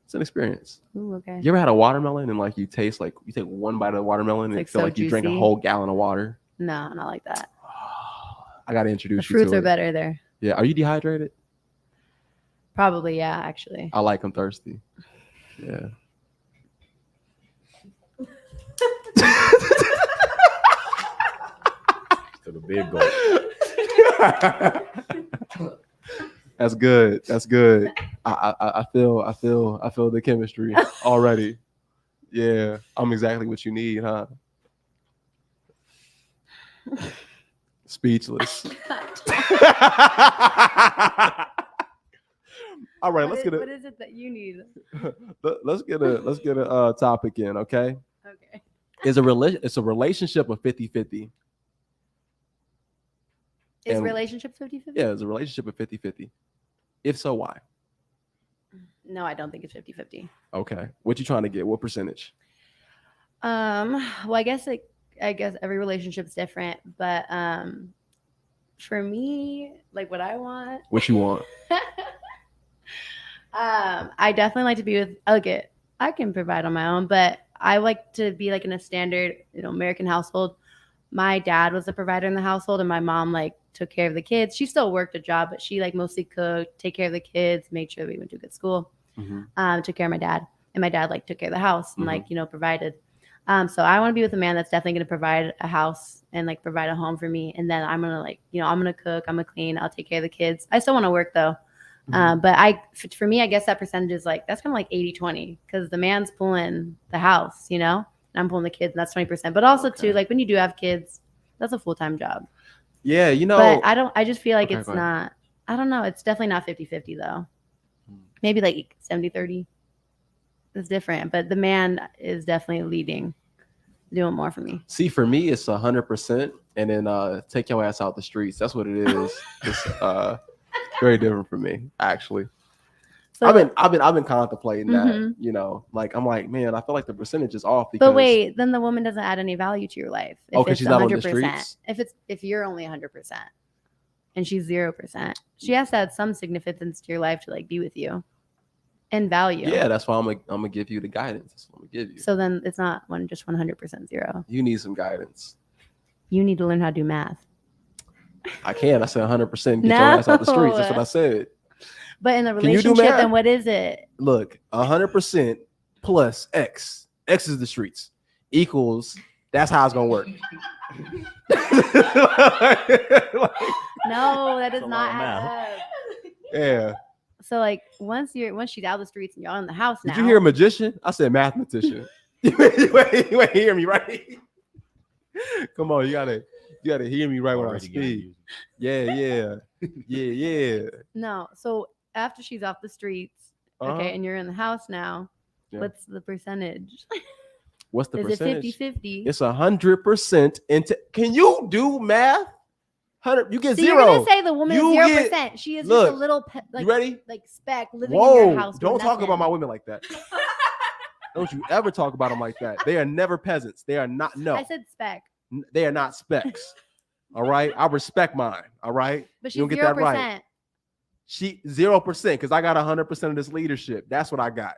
It's an experience. Ooh, okay. You ever had a watermelon and like you take one bite of the watermelon and It's it feel so like you drink a juicy. whole gallon of water? No, not like that. I gotta The introduce you fruits to are it. better there. Yeah. Are you dehydrated? Probably, yeah, actually. I like them thirsty. Yeah. To the big goal. That's good. That's good. I feel the chemistry already. Yeah, I'm exactly what you need, huh? Speechless. All right, let's get What a is it that you need? let's get a topic in, okay? Okay. It's a relationship of 50-50. Is And- relationships 50-50? Yeah, it's a relationship of 50-50. If so, why? No, I don't think it's 50-50. Okay. What you trying to get? What percentage? Well, I guess every relationship's different, but for me, like what I want, What you want? I definitely like to be with. I can provide on my own, but I like to be like in a standard, American household. My dad was the provider in the household, and my mom like took care of the kids. She still worked a job, but she like mostly cooked, take care of the kids, made sure we went to a good school. Mhm. Took care of my dad, and my dad like took care of the house and Mhm. provided. So I want to be with a man that's definitely going to provide a house and like provide a home for me, and then I'm gonna I'm gonna cook, I'm gonna clean, I'll take care of the kids. I still want to work though. But for me, I guess that percentage is like that's kind of like 80-20 because the man's pulling the house, and I'm pulling the kids, and that's 20%. But also too, like when you do have kids, that's a full-time job. Yeah, But I just feel like Okay, it's go ahead. not. I don't know. It's definitely not 50-50 though. Maybe like 70-30. It's different, but the man is definitely leading, doing more for me. See, for me, it's 100%, and then take your ass out the streets. That's what it is. It's very different for me, actually. So, I've been contemplating that. Mhm. Like I'm like, man, I feel like the percentage is off because but wait, then the woman doesn't add any value to your life. If 'cause it's she's not on the 100%. streets? If you're only 100% and she's 0%, she has to add some significance to your life to like be with you and value. Yeah, that's why I'm gonna give you the guidance. That's what I'm gonna give you. So then it's not just 100% zero. You need some guidance. You need to learn how to do math. I can. I said 100%. Get your ass out the streets. That's what I said. But in a Can you do relationship, math? then what is it? Look, 100% plus X. X is the streets equals That's how it's gonna work. No, that That's does a not lot of math. add up. Yeah. So like once she's out of the streets and y'all in the house now. Did you hear magician? I said mathematician. you ain't hear me right. Come on, you gotta hear me right when I Already getting speak. used. Yeah. No. So after she's off the streets, Uh-huh. okay, and you're in the house now, Yeah. what's the percentage? What's the Is percentage? it 50-50? It's 100% into. Can you do math? 100. You get So 0. you're gonna say the woman You is get- 0%. She is look, just a little like, you ready? like speck living in Whoa! your house. Don't doing talk about nothing. my women like that. Don't you ever talk about them like that. They are never peasants. They are not. No, I said speck, they are not specs. All right, I respect mine. All right, but You she's don't get that 0%. right. She 0% because I got 100% of this leadership. That's what I got.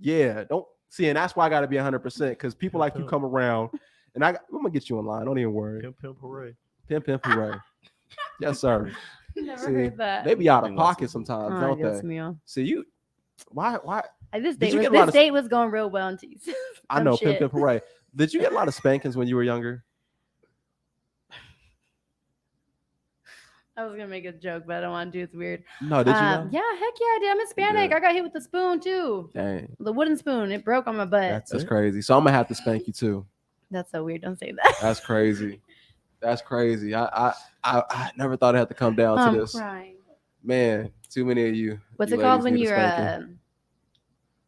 Yeah, don't see, and that's why I got to be 100% because people like you come around, and I'm gonna get you in line. Don't even worry. Pimp, hooray. Pimp, hooray. Yes, sir. Never See, heard that. They be out of Nothing less pocket than- sometimes, Oh, don't Dios they? mío. See you. Why? This Did you date, get a lot this of- date was going real well until you said I some know, shit. pimp, hooray. Did you get a lot of spankings when you were younger? I was gonna make a joke, but I don't want to do it. It's weird. No, did you? Not? Yeah, heck yeah, I did. I'm Hispanic. did. I got hit with the spoon too. Dang, The wooden spoon. It broke on my butt. that's crazy. So I'm gonna have to spank you too. That's so weird. Don't say that. That's crazy. That's crazy. I never thought it had to come down to I'm this. crying. Man, too many of you. What's you it called ladies when need a you're spanking.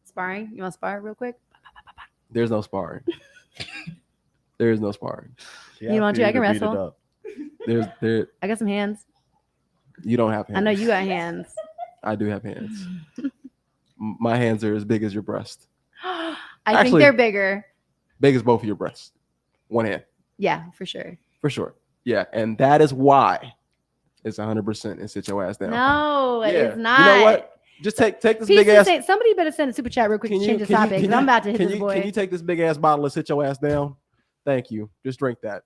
sparring? You want to spar real quick? There's no sparring. There is no sparring. She You want asked to? I can beat it wrestle. up. There. I got some hands. You don't have hands. I know you got hands. I do have hands. My hands are as big as your breast. I Actually- think they're bigger. Big as both of your breasts. One hand. Yeah, for sure. For sure. Yeah. And that is why it's 100% and sit your ass down. No, Yeah. it's not. You know what? Just take this Peace big and ass. saint- Somebody better send a super chat real quick to change the topic because I'm about to hit can this you, boy. Can you take this big ass bottle and sit your ass down? Thank you. Just drink that.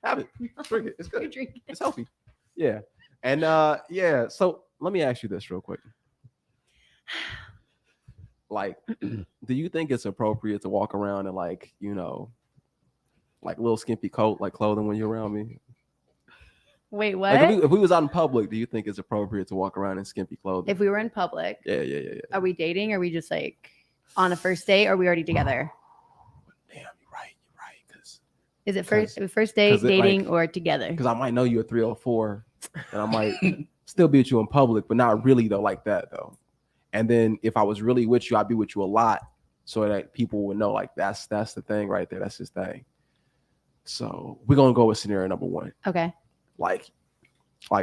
Have it. Drink it. It's You good. drink it. It's healthy. Yeah. And yeah. So let me ask you this real quick. Like, do you think it's appropriate to walk around in like, like little skimpy coat, like clothing when you're around me? Wait, what? Like if we was out in public, do you think it's appropriate to walk around in skimpy clothing? If we were in public, Yeah. are we dating? Are we just like on a first date? Or are we already together? Damn, you're right. Because Is it first date, 'cause it, dating, like- or together? I might know you at 304 and I might still be with you in public, but not really though, like that though. And then if I was really with you, I'd be with you a lot so that people would know like that's the thing right there. That's his thing. So we're gonna go with scenario number one. Okay. Like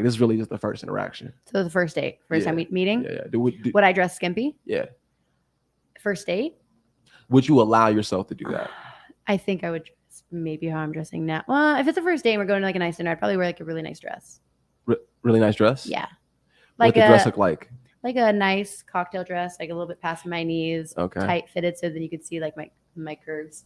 this is really just the first interaction. So the first date, first time meeting. Yeah. Would I dress skimpy? Yeah. First date? Would you allow yourself to do that? I think I would dress maybe how I'm dressing now. Well, if it's a first date and we're going to like a nice dinner, I'd probably wear like a really nice dress. Really nice dress? Yeah. What Like the dress look like? like a nice cocktail dress, like a little bit past my knees, Okay. tight fitted so that you could see like my curves.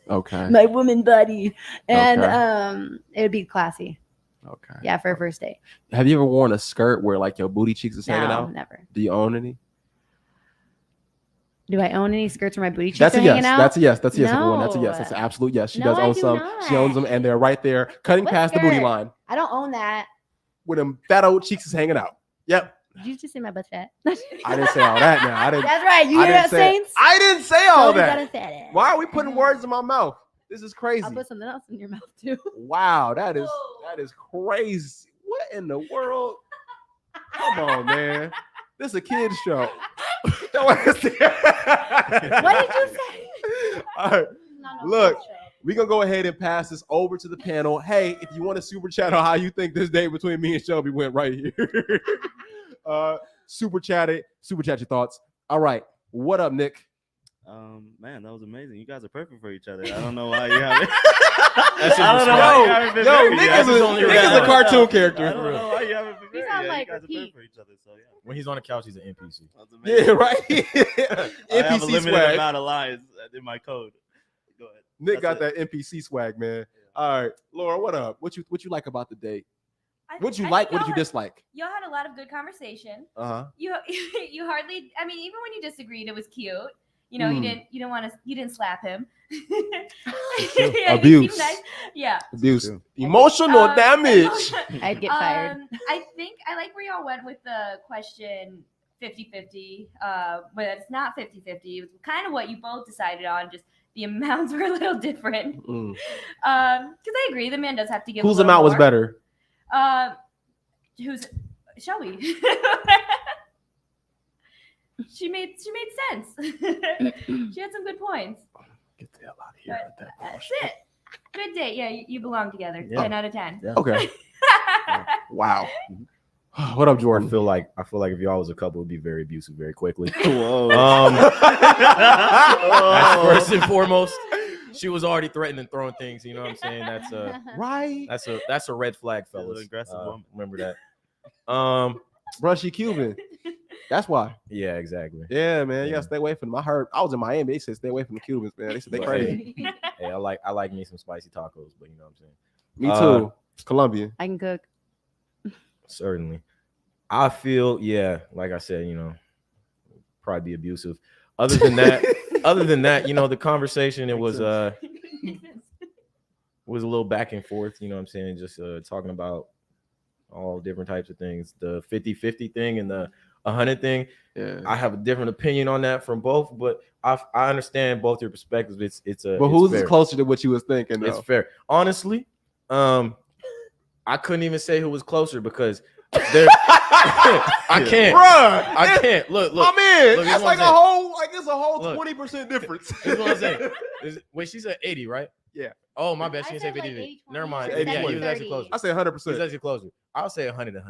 Okay. My woman body. And Okay. it would be classy. Okay. Yeah, for a first date. Have you ever worn a skirt where like your booty cheeks is hanging No, out? never. Do you own any? Do I own any skirts where my booty cheeks That's are a yes. hanging out? That's a yes. That's a yes. Number one. That's a yes. No. That's an absolute yes. She No, does I own do some. She owns them, and they're right there, cutting What past the booty skirt? line, I don't own that. with them fat old cheeks is hanging out. Yep. Did you just say my butt's fat? I didn't say all that. Now I didn't. That's right. You I hear didn't that, say. Saints? I didn't say all Told you got that. a fat ass. Why are we putting words in my mouth? This is crazy. I'll put something else in your mouth too. Wow, that is crazy. What in the world? Come on, man. This is a kids show. What did you say? All right. Not Look. show. We're gonna go ahead and pass this over to the panel. Hey, if you want to super chat on how you think this date between me and Shelby went right here. Super chat your thoughts. All right. What up, Nick? Man, that was amazing. You guys are perfect for each other. I don't know why you haven't. That's I don't know why you haven't been married Nick yet. is a cartoon character. I don't know why you haven't been You married sound yet. like You guys are Pete. perfect for each other. So yeah, When he's on the couch, he's an NPC. that's amazing. Yeah, right. I have a NPC limited swag. amount of lines in my code. Go ahead. Nick got That's that NPC swag, man. All right, Laura, what up? What you like about the date? What did you like? What did you dislike? Y'all had a lot of good conversation. Uh-huh. You hardly. I mean, even when you disagreed, it was cute. You know, Hmm. you didn't slap him. Yeah, he Abuse. seemed nice. Yeah. Abuse. True. Emotional damage. I'd get fired. I think I like where y'all went with the question 50-50, but it's not 50-50. It was kind of what you both decided on, just the amounts were a little different. Mm. Because I agree, the man does have to give Whose a little amount was more. better? Who's Shelby? She made sense. She had some good points. Get the hell out of here with that That's bullshit. it. Good date. Yeah, you belong together. Yeah. 10 out of 10. Yeah. Okay. Wow. What up, I Jordan? feel like if y'all was a couple, it'd be very abusive very quickly. Whoa. That's first and foremost. She was already threatening and throwing things. You know what I'm saying? Right. That's a red flag, She's an fellas. aggressive woman. Remember that. Bruh, she Cuban. That's why. Yeah, exactly. Yeah, man. You Yeah. gotta stay away from them. I heard I was in Miami. They said stay away from the Cubans, man. They said they But, crazy. Hey, I like me some spicy tacos, but you know what I'm saying? Me too. Colombian. I can cook. Certainly. I feel, yeah, like I said, you know, probably be abusive. Other than that, you know, the conversation, it was a little back and forth, you know what I'm saying? Just talking about all different types of things. The 50-50 thing and the 100 thing. Yeah. I have a different opinion on that from both, but I understand both your perspectives. It's But who's fair. closer to what you was thinking, though? It's fair. Honestly, I couldn't even say who was closer because there I can't. Bruh, I can't. Look. My man, Look, that's here's what like I'm it's a whole Look. 20% difference. Here's what I'm saying. Wait, she said 80, right? Yeah. Oh, my bad. She I didn't say said, like, 50. 80, Never mind. 20. Yeah, you was 30. actually closer. I say You was 100%. actually closer. I'll say 100.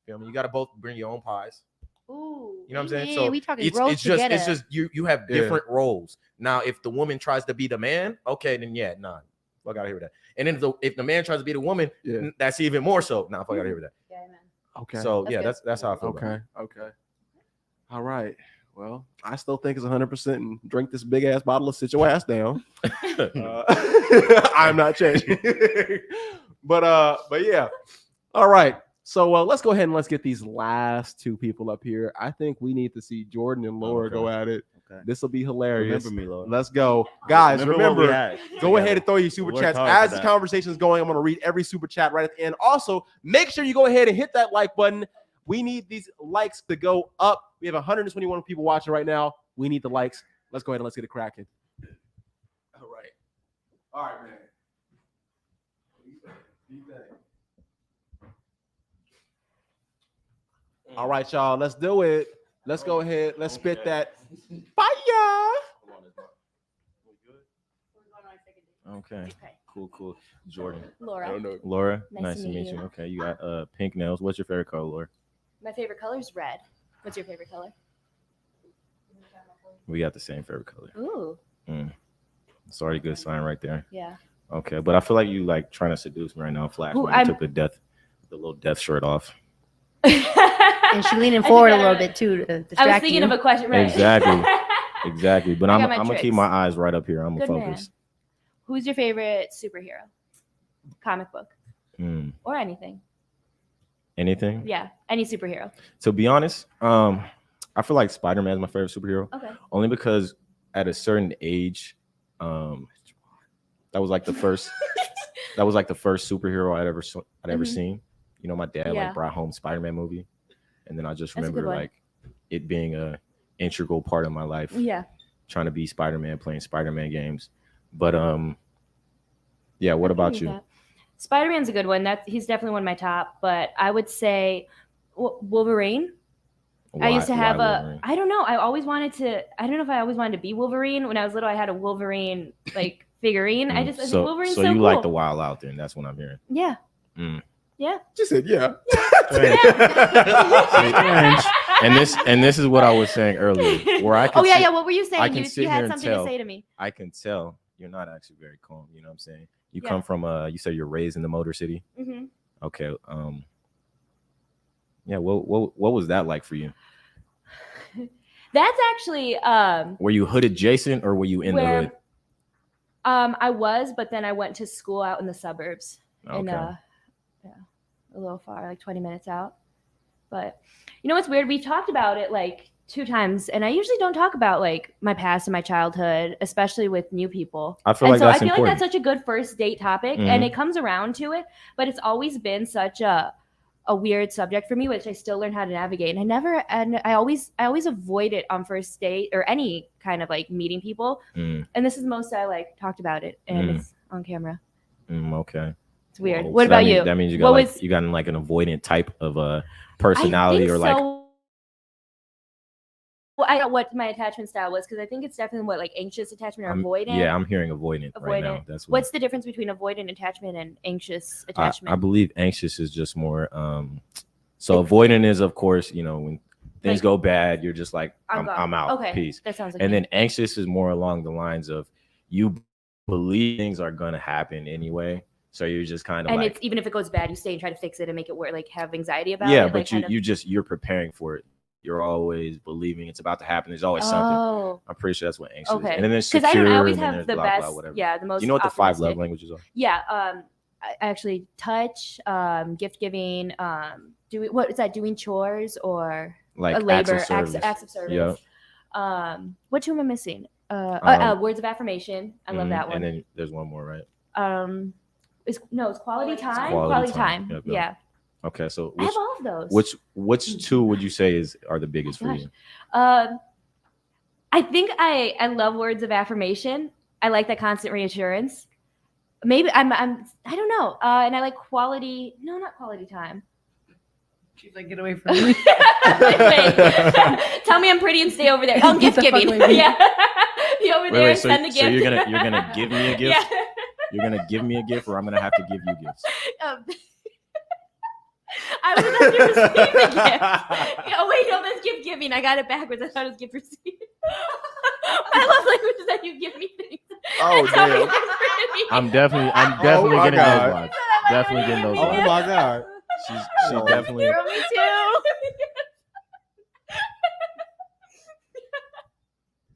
Feel me? You got to both bring your own pies. Ooh, You know what I'm saying? man, So we talking it's roast just together. you have Yeah. different roles. Now, if the woman tries to be the man, okay, then yeah, nah. Fuck out of here with that. And then if the man tries to be the woman, Yeah. that's even more so. Nah, fuck out of here with that. Yeah, man. Okay. So That's yeah, good. that's how I feel. about it. Okay. All right. Well, I still think it's 100% and drink this big ass bottle and sit your ass down. I'm not changing. but yeah. All right. So let's go ahead and let's get these last two people up here. I think we need to see Jordan and Laura Okay. go at it. Okay. This will be hilarious. Remember me, Laura. Let's go. Guys, what we remember, had go together. ahead and throw your super We worked chats. hard As for the that. conversation is going, I'm going to read every super chat right at the end. Also, make sure you go ahead and hit that like button. We need these likes to go up. We have 121 people watching right now. We need the likes. Let's go ahead and let's get it cracking. All right. All right, man. All right, y'all. Let's do it. Let's go ahead. Let's spit that. Fire. Okay. Cool. Jordan. Laura. Laura, Nice nice to to meet meet you. you. Okay, you got pink nails. What's your favorite color, Laura? My favorite color is red. What's your favorite color? We got the same favorite color. Ooh, It's already a good sign right there. yeah. Okay, but I feel like you like trying to seduce me right now, Flash. Who, When you I'm- took the little death shirt off. And she leaning I forward a think little I- bit too to distract I was thinking you. of a question, right? Exactly. But I I'm got my gonna keep tricks. my eyes right up here. I'm gonna Good man. focus. Who's your favorite superhero? Comic book or anything? Anything? Yeah, any superhero. To be honest, I feel like Spider-Man is my favorite superhero. Okay. Only because at a certain age, that was like the first superhero I'd ever Mhm. seen. You know, my dad Yeah. like brought home Spider-Man movie, and then I just That's a good remember one. like it being a integral part of my life. Yeah. Trying to be Spider-Man, playing Spider-Man games. But yeah. What I can about use you? that. Spider-Man's a good one. He's definitely one of my top. But I would say Wolverine. I used to Why have Wolverine? I don't know. I always wanted to. I don't know if I always wanted to be Wolverine. When I was little, I had a Wolverine like figurine. I think Wolverine's so you cool. like the Wild Out then? That's what I'm hearing. Yeah. Mm. Yeah. She said, yeah. And this is what I was saying earlier, where I can Oh yeah, sit- yeah. What were you I saying? can You sit had here and something tell. to say to me. I can tell you're not actually very calm. You know what I'm saying? You Yeah. come from you said you're raised in the Motor City. hmm Okay. Yeah. What was that like for you? That's actually Were you hood adjacent or were you in the where hood? I was, but then I went to school out in the suburbs. And Okay. yeah, a little far, like 20 minutes out. But you know what's weird? We've talked about it like 2 times, and I usually don't talk about like my past and my childhood, especially with new people. I feel And like so that's I feel important. like that's such a good first date topic, and it comes around to it, but it's always been such a weird subject for me, which I still learn how to navigate. And I always avoid it on first date or any kind of like meeting people. And this is the most I like talked about it, and it's on camera. Okay. It's weird. Well, What so about that means, you? That means you What got was- you got like an avoidant type of I personality, think or like so. Well, I don't know what my attachment style was, because I think it's definitely what, like anxious attachment or avoidant. Yeah, I'm hearing avoidant right now. Avoidant. That's What's the difference between avoidant attachment and anxious attachment? I believe anxious is just more. So avoidant is, of course, when things Like, go bad, you're just like, I'm gone. I'm out. Okay, Peace. that sounds like And me. then anxious is more along the lines of you believe things are gonna happen anyway, so you're just kind of and like, it's even if it goes bad, you stay and try to fix it and make it work, like have anxiety about yeah, it. but like, you're preparing for it. You're always believing it's about to happen. There's always something. Oh, I'm pretty sure that's what anxious is. okay. And then there's Because secure. I always and then have there's the blah, best, blah, whatever. yeah, the most. Do you know what the 5 love optimistic. languages are? Yeah, I actually touch, gift giving, what is that? Doing chores or Like a labor, acts of service. acts of service. Yeah. What two am I missing? Words of affirmation. I love Mhm. that one. And then there's one more, right? It's quality time. Quality Quality time. time. Yep, yep. Yeah, Okay, so I have all of those. which 2 would you say are the biggest for you? I think I love words of affirmation. I like that constant reassurance. Maybe I don't know. And I like quality. No, not quality time. She's like, get away from me. Wait. Tell me I'm pretty and stay over there. Oh, gift Get the fuck giving. away from me. Yeah. Be over there and so, send the so gift. you're gonna give me a gift? Yeah. You're gonna give me a gift, or I'm gonna have to give you gifts? I was about to receive the gift. Oh wait, no, that's gift giving. I got it backwards. I thought it was gift receiving. My love language is that you give me things. Oh, Tell me damn. I'm pretty. I'm definitely my getting God. those vibes. Definitely getting those Oh vibes. my god. She Oh. definitely. Girl, me too.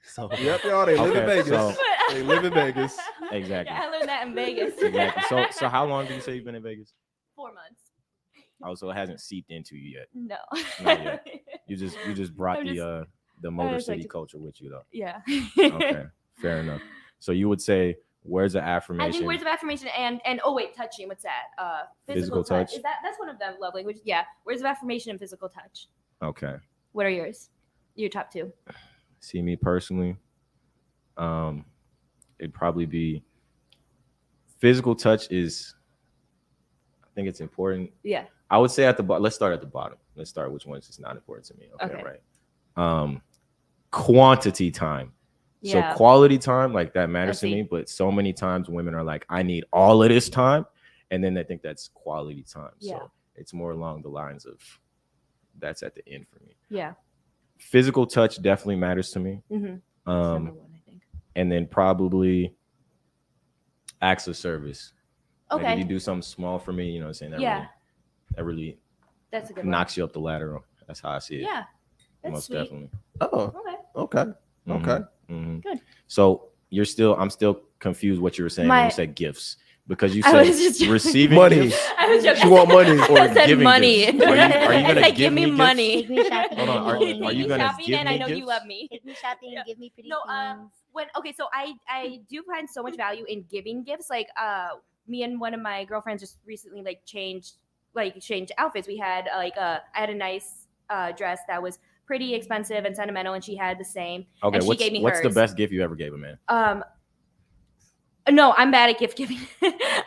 So Yep, y'all. They live in Okay, Vegas. so- They live in Vegas. Exactly. Yeah, I learned that in Vegas. Exactly. So how long did you say you've been in Vegas? 4 months. Oh, so it hasn't seeped into you yet. No. Not yet. You just brought I'm the Motor just like City to- culture with you, though. Yeah. Okay, fair enough. So you would say words of I affirmation. think words of affirmation and oh wait, touching. What's that? Physical touch? Is that's one of the love languages? Yeah. Words of affirmation and physical touch. Okay. What are yours? Your top 2. See, me personally, it'd probably be physical touch. I think it's important. Yeah. I would say at the bottom. Let's start at the bottom. Let's start which ones is not important to me. Okay, Okay. right. Quantity time. Yeah. So quality time, like that matters to see. me. But so many times women are like, I need all of this time, and then they think that's quality time. Yeah. So it's more along the lines of that's at the end for me. Yeah. Physical touch definitely matters to me. Mm-hmm. Number 1, I think. And then probably acts of service. Like Okay. if you do something small for me, you know what I'm saying? Yeah. That really That's a good one. knocks you up the ladder. That's how I see it. Yeah. That's Most sweet. definitely. Oh, Okay. okay. Okay. Mhm. Good. So I'm still confused what you were saying when My- you said gifts, because you I said was just joking. receiving Money. gifts. I was joking. She want money. Or I said giving money. gifts. Are you I gonna said, give give me me gifts? money. Take me shopping. Hold on, are Take you me gonna shopping, give and me I know you gifts? love me. Take me shopping Yeah. and give me pretty No, things. okay, so I do find so much value in giving gifts. Like me and one of my girlfriends just recently changed outfits. We had I had a nice dress that was pretty expensive and sentimental, and she had the same. Okay, And she gave me what's the hers. best gift you ever gave a man? No, I'm bad at gift giving.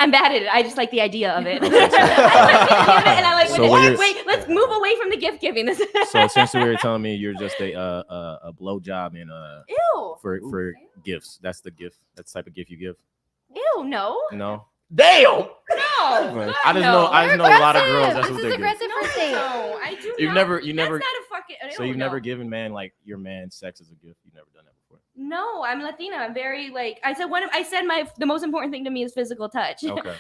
I'm bad at it. I just like the idea of it. Okay, I like the idea of it, and I like So when what they- you're- wait, let's move away from the gift giving. So essentially, you're telling me you're just a blowjob and Ew. for gifts. That's the gift. That's the type of gift you give. Ew, no. No, Damn. No. I just know a lot of girls. That's This what is they give. aggressive No, first date. no, I do You've not. never That's not a fucking. So ew, you've no. never given your man sex as a gift. You've never done that before. No, I'm Latina. I'm very I said the most important thing to me is physical touch. Okay.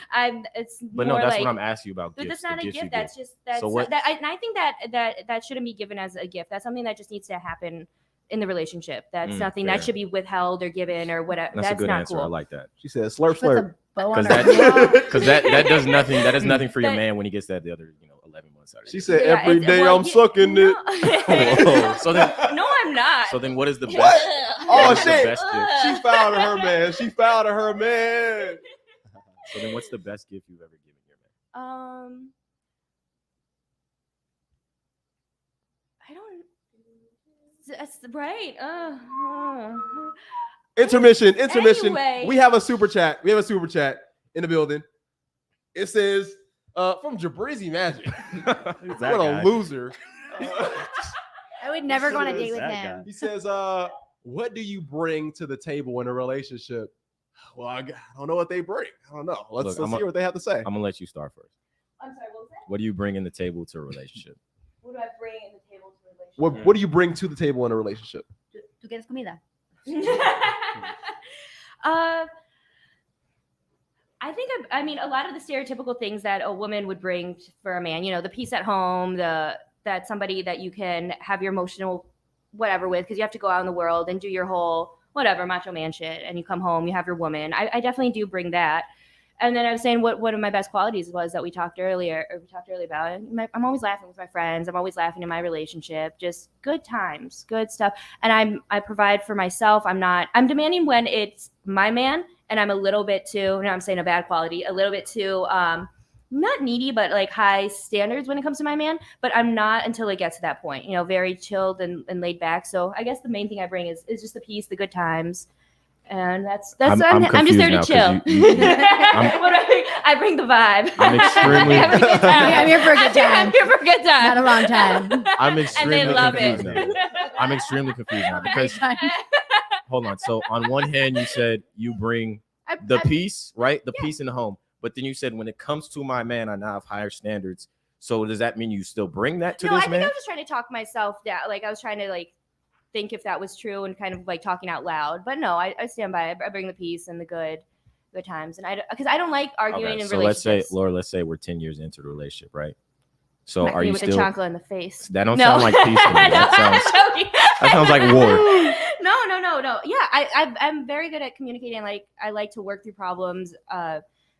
It's But no, more that's like, what I'm asking you about. but Gifts, that's not the a gifts you gift. give. That's just that's So what- and I think that shouldn't be given as a gift. That's something that just needs to happen in the relationship. That's nothing fair. that should be withheld or given or whatever. That's a good not answer. cool. I like that. She said slurp Puts a slurp. bow on Because her that, wall. because that does nothing. That does nothing for your That- man when he gets that the other 11 months out of She it. said Yeah, every it's- day well, I'm you- sucking no. it. Whoa. So then, No, I'm not. so then, what is the best? What? Oh What's the shit! best gift? She fouled her man. She fouled her man. So then, what's the best gift you've ever given your man? I don't. That's right. Intermission. Anyway. We have a super chat. We have a super chat in the building. It says from Jabrizi Magic. Who's that What guy? a loser. I would never go on a Who's date with that him. guy? He says, what do you bring to the table in a relationship? Well, I don't know what they bring. I don't know. Let's Look, hear what they have to say. I'm gonna let you start first. I'm sorry. What was that? What do you bring in the table to a relationship? What do I bring in the table to a relationship? What do you bring to the table in a relationship? ¿Tú quieres comida? I think I mean a lot of the stereotypical things that a woman would bring for a man. You know, the peace at home, that somebody that you can have your emotional whatever with, because you have to go out in the world and do your whole whatever macho man shit, and you come home, you have your woman. I definitely do bring that. And then I was saying what one of my best qualities was that we talked earlier about. I'm always laughing with my friends. I'm always laughing in my relationship. Just good times, good stuff. And I provide for myself. I'm demanding when it's my man, and I'm a little bit too, no, I'm saying a bad quality, a little bit too, not needy, but like high standards when it comes to my man. But I'm not until it gets to that point, you know, very chilled and laid back. So I guess the main thing I bring is just the peace, the good times. And that's I'm I'm just there to confused chill. now 'cause you- What do I bring? I bring the vibe. I'm extremely- I have a good time. I'm here for a good time. I'm here for a good time. Not a long time. I'm And extremely they love confused it. now. I'm extremely confused now because hold on. So on one hand, you said you bring the peace, right? The peace in the home. But then you said when it comes to my man, I now have higher standards. So does that mean you still bring that to No, I this think man? I was just trying to talk myself down. Like I was trying to like think if that was true and kind of like talking out loud. But no, I stand by it. I bring the peace and the good times. And because I don't like arguing Okay, in so relationships. let's say we're 10 years into the relationship, right? So Smack are me you with still? a chancla in the face? That don't No. sound like peace to me. That sounds like war. No. Yeah, I'm very good at communicating. Like I like to work through problems,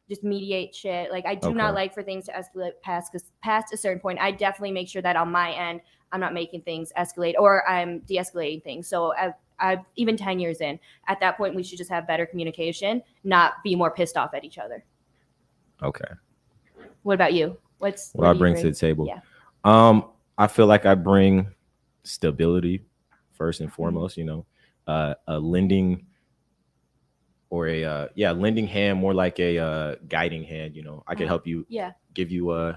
just mediate shit. Like I do not Okay. like for things to escalate past a certain point. I definitely make sure that on my end, I'm not making things escalate or I'm de-escalating things. So I've even 10 years in, at that point, we should just have better communication, not be more pissed off at each other. Okay. What about you? What What I do you bring to the table. Yeah. I feel like I bring stability first Mm-hmm. and foremost, you know, a lending or a lending hand, more like a guiding hand, you know. I can help you Yeah. give you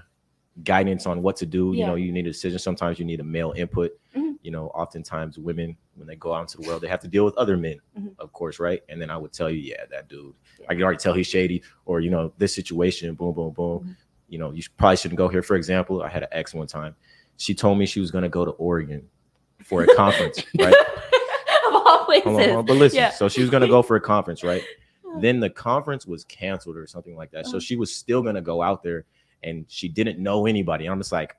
guidance on what to do. You Yeah. know, you need a decision. Sometimes you need a male input. Mhm. You know, oftentimes women, when they go out into the world, they have to deal with other men, Mhm. of course, right? And then I would tell you, yeah, that dude, I can already tell he's shady, or you know, this situation, boom, boom, boom. Mhm. You know, you probably shouldn't go here. For example, I had an ex one time. She told me she was going to go to Oregon for a conference, right? Of all places. Hold on, but listen. Yeah. So she was going to go for a conference, right? Then the conference was canceled or something like that. So Uh-huh. she was still going to go out there, and she didn't know anybody. I'm just like,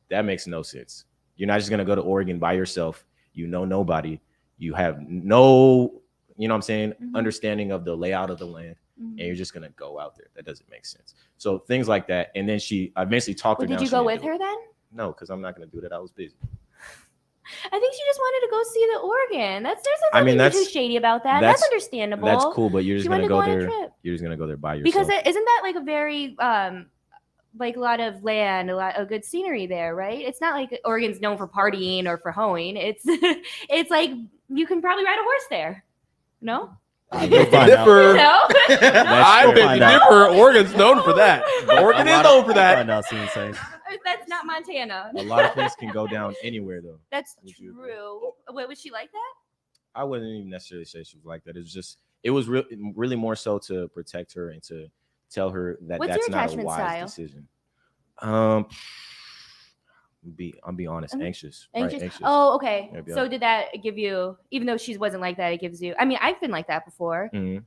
that makes no sense. You're not just going to go to Oregon by yourself. You know nobody. You have no, you know what I'm saying, Mhm. understanding of the layout of the land. Mhm. And you're just gonna go out there. That doesn't make sense. So things like that. And then she eventually talked Well, her did down. you She go didn't with do it. her then? No, because I'm not gonna do that. I was busy. I think she just wanted to go see the Oregon. There's I mean, nothing too that's- shady about that. that's- That's understandable. That's cool, but you're just She gonna wanted to go go on a there. trip. You're just gonna go there by yourself. Because isn't that like a very like a lot of land, a lot of good scenery there, right? It's not like Oregon's known for partying or for hoeing. It's it's like you can probably ride a horse there. No? You'll find out. Differ. No? I true. beg Find to out. differ. Oregon's known for that. Oregon is known for that. Find out soon, Saints. That's not Montana. a lot of things can go down anywhere though. That's Would you agree? true. Wait, was she like that? I wouldn't even necessarily say she was like that. It was really more so to protect her and to tell her that What's that's your not a attachment wise style? decision. I'll be honest, Mhm. anxious. Anxious? Right? Anxious. Oh, okay. Maybe So did that give you, even though she wasn't like that, it gives you, I mean, I've been like that before. Mhm.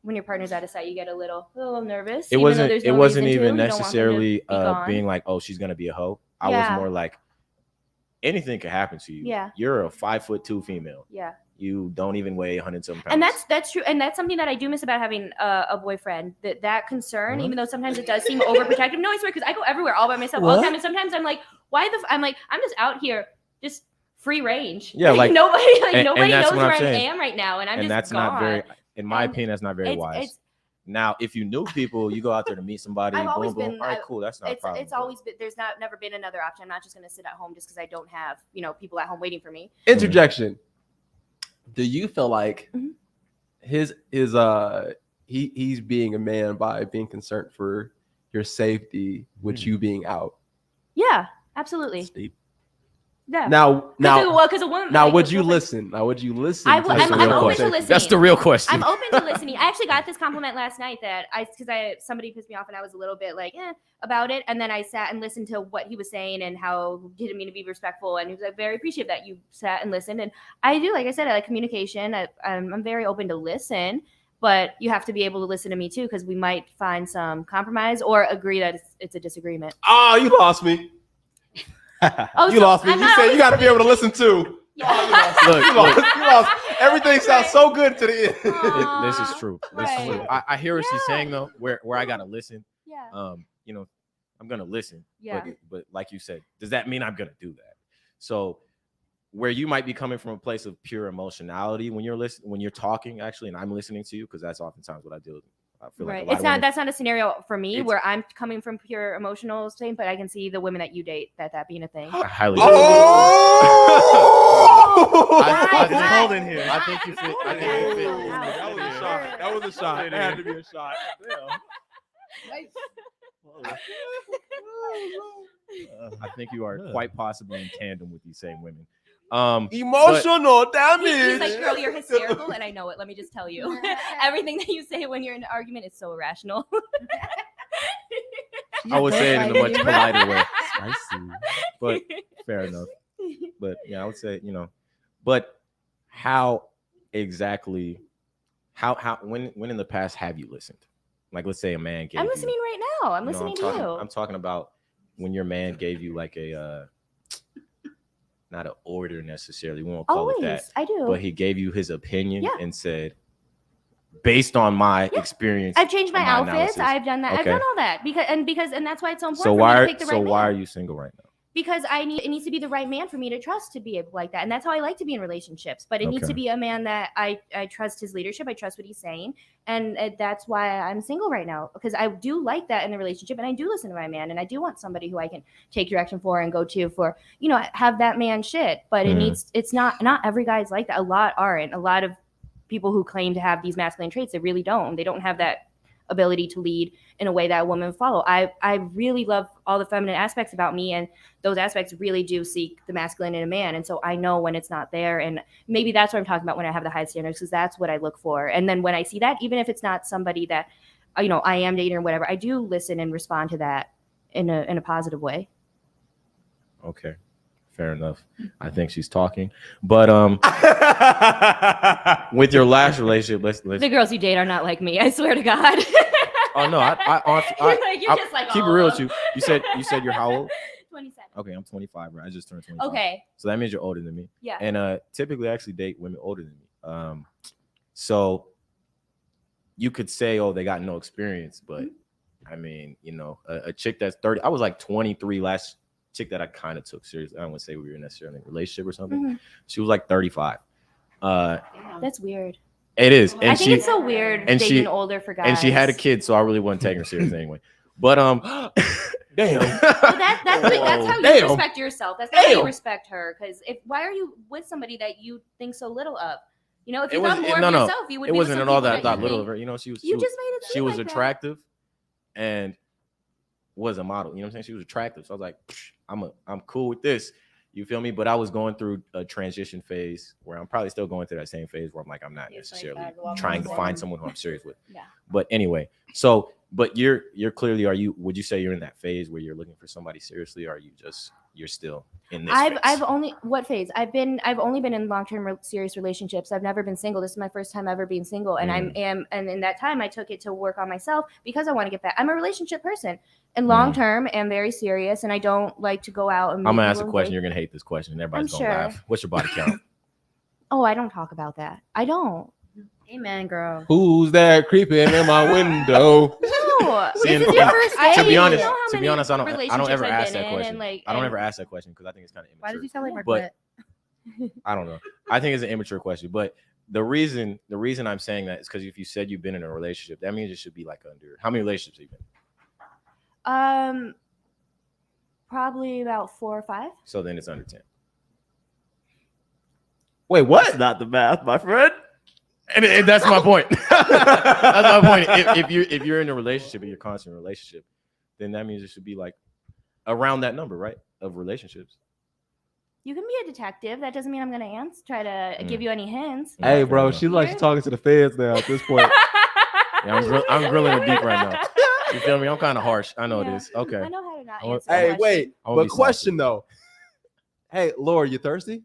When your partner's out of sight, you get a little nervous. It even though wasn't. there's It no wasn't reason to. even You don't want them to necessarily be gone. being like, "Oh, she's gonna be a hoe." I Yeah. was more like, anything could happen to you. Yeah. You're a 5'2" female. Yeah. You don't even weigh 107 pounds. And that's true, and that's something that I do miss about having a boyfriend. That concern, even though sometimes it does seem overprotective. No, I swear, because I go everywhere all by myself all the time, and sometimes I'm like, I'm just out here, just free range. Yeah, like nobody, and nobody that's knows what I'm where I saying. am right now, and I'm and just that's gone. not very, in my And opinion, that's not very wise. Now, if you knew people, you go out there to meet somebody. I've always boom, boom. been- All right, cool. That's not a It's problem. it's always been, there's never been another option. I'm not just going to sit at home just because I don't have people at home waiting for me. Interjection. Do you feel like Mhm. he's being a man by being concerned for your safety with you being out? Yeah, absolutely. Steep. Yeah. Now, because a woman. now, like, would you girlfriend- listen? Now, would you listen? I to will- his I'm real open to question? listening. That's the real question. I'm open to listening. I actually got this compliment last night that somebody pissed me off and I was a little bit like about it, and then I sat and listened to what he was saying and how he didn't mean to be respectful, and he was like, very appreciative that you sat and listened. And I do, like I said, I like communication. I'm very open to listen, but you have to be able to listen to me too, because we might find some compromise or agree that it's a disagreement. Oh, you lost me. Oh, You so lost me. I'm You not said always- you got to be able to listen too. Yeah. Look, You lost. You lost. Everything sounds so good to the end. This is true. This is true. Right. I hear what she's Yeah. saying though, where I gotta listen. Yeah. I'm gonna listen. Yeah. But like you said, does that mean I'm gonna do that? So where you might be coming from a place of pure emotionality when you're talking, actually, and I'm listening to you, because that's oftentimes what I do. I feel like a Right. lot It's of not. women- That's not a scenario for me It's- where I'm coming from pure emotional state, but I can see the women that you date that being a thing. I highly Oh! I It's cold in here. I think you fit. I think you fit. That was a shot. That was a shot. That had to be a shot. I think you are quite possibly in tandem with these same women. Emotional He's damage. like, girl, you're hysterical, and I know it. Let me just tell you, everything that you say when you're in an argument is so irrational. I would say it in a much politer way. Spicy. But fair enough. But yeah, I would say, but how exactly, how when in the past have you listened? Like, let's say a man gave I'm you- listening right now. I'm No, listening to talking, you. I'm talking about when your man gave you like a not an order necessarily. We won't call Always, it that. I do. But he gave you his opinion Yeah. and said, based on my Yeah. experience. I've changed my and outfits. analysis. I've done that. I've Okay. done all that and that's why it's so important So for why me are to pick the right why are man. you single right now? Because it needs to be the right man for me to trust to be able like that, and that's how I like to be in relationships. But it needs Okay. to be a man that I trust his leadership. I trust what he's saying, and that's why I'm single right now, because I do like that in the relationship, and I do listen to my man, and I do want somebody who I can take direction for and go to for have that man shit. But it's not every guy's like that. A lot aren't. A lot of people who claim to have these masculine traits, they really don't. They don't have that ability to lead in a way that a woman would follow. I really love all the feminine aspects about me, and those aspects really do seek the masculine in a man. And so I know when it's not there, and maybe that's what I'm talking about when I have the high standards, because that's what I look for. And then when I see that, even if it's not somebody that I am dating or whatever, I do listen and respond to that in a positive way. Okay. Fair enough. I think she's talking. But with your last relationship, let's The girls you date are not like me. I swear to God. oh no, I You're just like keep it all real of with you. You said you're how old? 27. Okay, I'm 25, right? I just turned 25. Okay. So that means you're older than me. Yeah. And typically I actually date women older than me. So you could say, oh, they got no experience, but I mean, a chick that's 30, I was like 23 last chick that I kind of took seriously. I don't want to say we were necessarily in a relationship or something. Mhm. She was like 35. That's weird. It is. And I think she it's so weird and dating she- older for guys. and she had a kid, so I really wasn't taking her serious anyway. But damn. Well, that's how you Damn. respect yourself. That's how you Damn. respect her. Because why are you with somebody that you think so little of? If It you was- thought more no, of no. yourself, you would. It be with wasn't some at all people that I thought you little think- of her. She was You just made it. she seem was like that. attractive and was a model. You know what I'm saying? She was attractive. So I was like, I'm cool with this. You feel me? But I was going through a transition phase where I'm probably still going through that same phase where I'm like, I'm not necessarily trying to find someone who I'm serious with. Yeah. But anyway, but you're clearly, would you say you're in that phase where you're looking for somebody seriously, or are you're still in this phase? I've only what phase? I've only been in long-term serious relationships. I've never been single. This is my first time ever being single, and and in that time I took it to work on myself because I want to get back. I'm a relationship person, and long-term and very serious, and I don't like to go out and. I'm gonna meet ask a people question. and You're gonna hate this question, and everybody's I'm gonna sure. laugh. What's your body count? Oh, I don't talk about that. I don't. Amen, girl. Who's that creeping in my window? No. See, This is and- your and first I- to date. be honest, You know how to be many honest, I don't relationships ever I've ask been that in, question. and, like, I don't and- ever ask that question because I think it's kind of Why immature. did you sound like my But- butt? I don't know. I think it's an immature question, but the reason I'm saying that is because if you said you've been in a relationship, that means it should be like under how many relationships have you been? Probably about 4 or 5. So then it's under 10. Wait, That's what? not the math, my friend. And that's my point. That's my point. If you're in a relationship and you're constantly in a relationship, then that means it should be like around that number, right? Of relationships. You can be a detective. That doesn't mean I'm gonna try to give you any hints. Yeah, Hey, fair bro, enough. she's like she's talking to the feds now at this point. Yeah, I'm grilling her deep right now. You feel me? I'm kind of harsh. I know Yeah. this. Okay. I know how to not I want- answer. that Hey, question. wait, I wanna but be question though. Hey, Laura, you thirsty?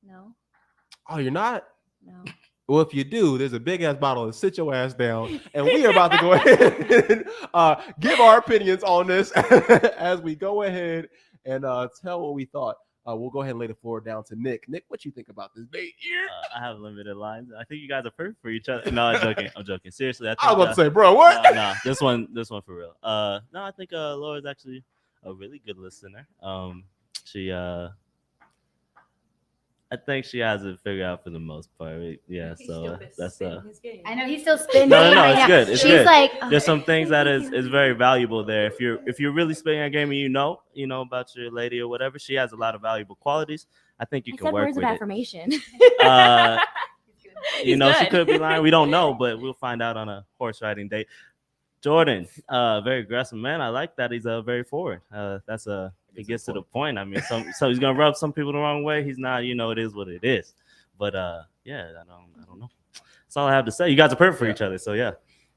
No, Oh, you're not? no. Well, if you do, there's a big ass bottle to sit your ass down, and we are about to go ahead and give our opinions on this as we go ahead and tell what we thought. We'll go ahead and lay the floor down to Nick. Nick, what you think about this date here? I have limited lines. I think you guys are perfect for each other. No, I'm joking. I'm joking. Seriously, I think I was about to say, bro, what? no, this one for real. No, I think Laura's actually a really good listener. She I think she has it figured out for the most part. Yeah, so that's I know he's still spinning. No, right it's now. good. It's She's good. like, there's some things that is very valuable there. If you're really spitting a game and you know about your lady or whatever, she has a lot of valuable qualities. I think you I can said work words with of it. affirmation. You know, she good. could be lying. We don't know, but we'll find out on a horse riding date. Jordan, very aggressive man. I like that. He's very forward. He gets to the point. I mean, so he's gonna rub some people the wrong way. He's not. It is what it is. But yeah, I don't know. That's all I have to say. You guys are perfect for each other. So yeah,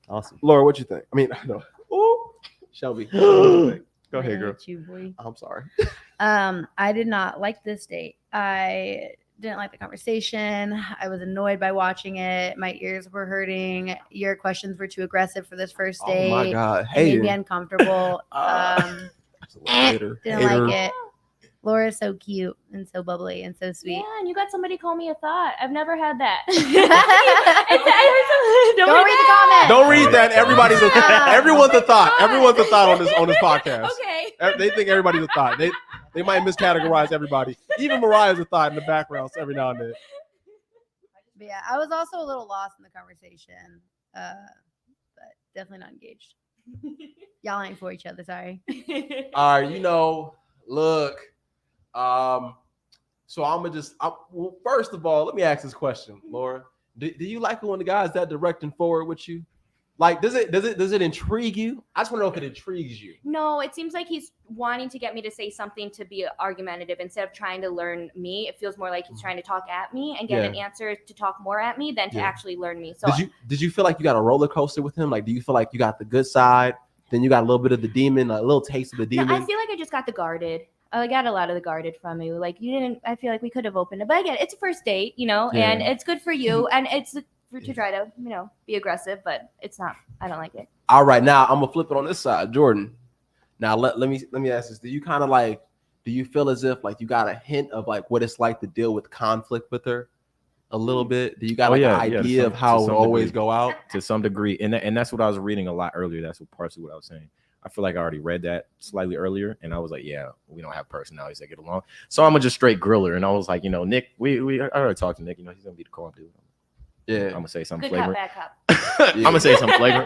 awesome. Laura, what you think? I mean, no. Ooh, Shelby, what you think? Go ahead, girl. You, boy. I'm sorry. I did not like this date. I didn't like the conversation. I was annoyed by watching it. My ears were hurting. Your questions were too aggressive for this first date. Oh my God, It made me hater. uncomfortable. Hater. Didn't like it. Laura's so cute and so bubbly and so sweet. Yeah, and you got somebody call me a thought. I've never had that. Don't read the comments. Don't read that. Everyone's a thought. Everyone's a thought on this podcast. Okay. They think everybody's a thought. They might miscategorize everybody. Even Mariah's a thought in the background so every now and then. But yeah, I was also a little lost in the conversation, but definitely not engaged. Y'all ain't for each other. Sorry. All right, look. So I'm gonna well, first of all, let me ask this question, Laura. Do you like it when the guy's that direct and forward with you? Like, does it intrigue you? I just want to know if it intrigues you. No, it seems like he's wanting to get me to say something to be argumentative instead of trying to learn me. It feels more like he's trying to talk at me and get an answer to talk more at me than to actually learn me. So Did you feel like you got a roller coaster with him? Like, do you feel like you got the good side, then you got a little bit of the demon, a little taste of the demon? No, I feel like I just got the guarded. I got a lot of the guarded from you. Like you didn't. I feel like we could have opened it, but again, it's a first date, and it's good for you, and it's to try to be aggressive, but it's not. I don't like it. All right, now I'm gonna flip it on this side, Jordan. Now let me ask this: do you feel as if like you got a hint of like what it's like to deal with conflict with her a little bit? Do you got an idea of how it will always go out? To some degree, and that's what I was reading a lot earlier. That's partially what I was saying. I feel like I already read that slightly earlier, and I was like, yeah, we don't have personalities that get along. So I'm gonna just straight grill her, and I was like, Nick, I already talked to Nick. He's gonna be the calm dude. Yeah, I'm gonna say something Good cop, flavor. bad cop. I'm gonna say something flavor.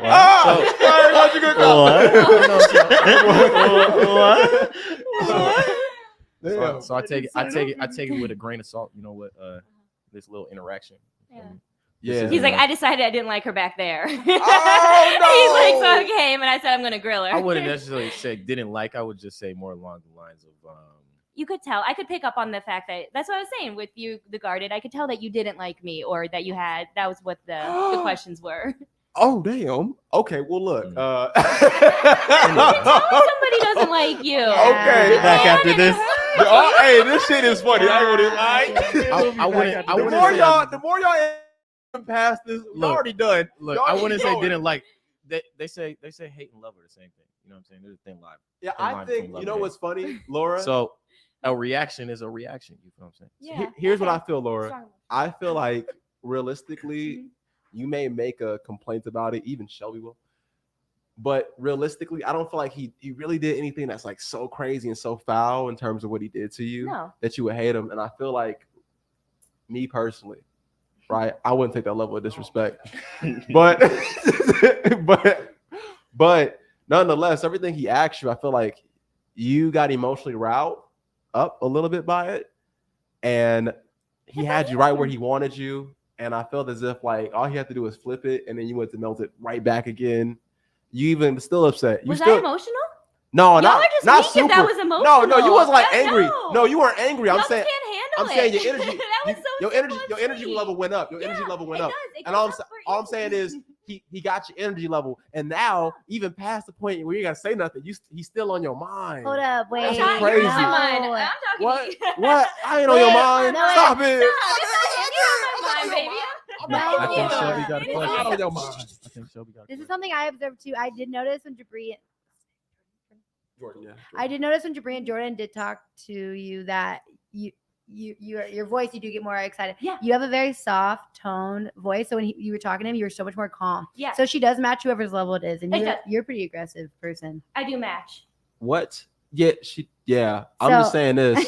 So I take it with a grain of salt. You know what? This little interaction. Yeah. Yeah. He's like, I decided I didn't like her back there. no! He's like, so I came and I said I'm gonna grill her. I wouldn't necessarily say didn't like. I would just say more along the lines of. You could tell. I could pick up on the fact that's what I was saying with you, the guarded. I could tell that you didn't like me, or that that was what the questions were. Oh damn. Okay. Well, look. Somebody doesn't like you. Okay. Back after this. Hey, this shit is funny. I wouldn't lie. The more y'all past this, we're already done. Look, Y'all I keep wouldn't say going. didn't like. they say hate and love are the same thing. You know what I'm saying? There's a thin line. Yeah, thin I line think between love you know and hate. what's funny, Laura. So a reaction is a reaction. You know what I'm saying? Yeah. Here's what I feel, Laura. Strong. I feel like realistically, Mhm. you may make a complaint about it, even Shelby will. But realistically, I don't feel like he really did anything that's like so crazy and so foul in terms of what he did to you No. that you would hate him. And I feel like me personally, right? I wouldn't take that level of disrespect. But but nonetheless, everything he asked you, I feel like you got emotionally riled up a little bit by it. And he had you right where he wanted you. And I felt as if like all he had to do was flip it and then you went to melt it right back again. You even still upset. You Was still I emotional? no, Y'all not are just not weak super. if that was emotional. No, you wasn't like Yeah, angry. no. No, you weren't angry. I'm Y'all saying can't handle I'm saying it. your energy, that was so your simple energy and level sweet. went up. Your energy Yeah, level went it up. does. It And goes up for all I'm saying you. is he got your energy level, and now even past the point where you gotta say nothing, he's still on your mind. Hold up, wait. That's You're crazy. on my mind. No. I'm talking What? to you. What? I ain't on your Wait, mind. no, Stop it. Stop. You're on my mind, baby. I'm No. not I on think your Shelby mind. got a This question. is- I'm not on your mind. I think Shelby got a This is question. something I observed too. I did notice when Jabri, Jordan, yeah. I did notice when Jabri and Jordan did talk to you that your voice, you do get more excited. Yeah. You have a very soft toned voice. So when you were talking to him, you were so much more calm. Yeah. So she does match whoever's level it is. And It does. you're a pretty aggressive person. I do match. What? Yeah. I'm just So- saying this.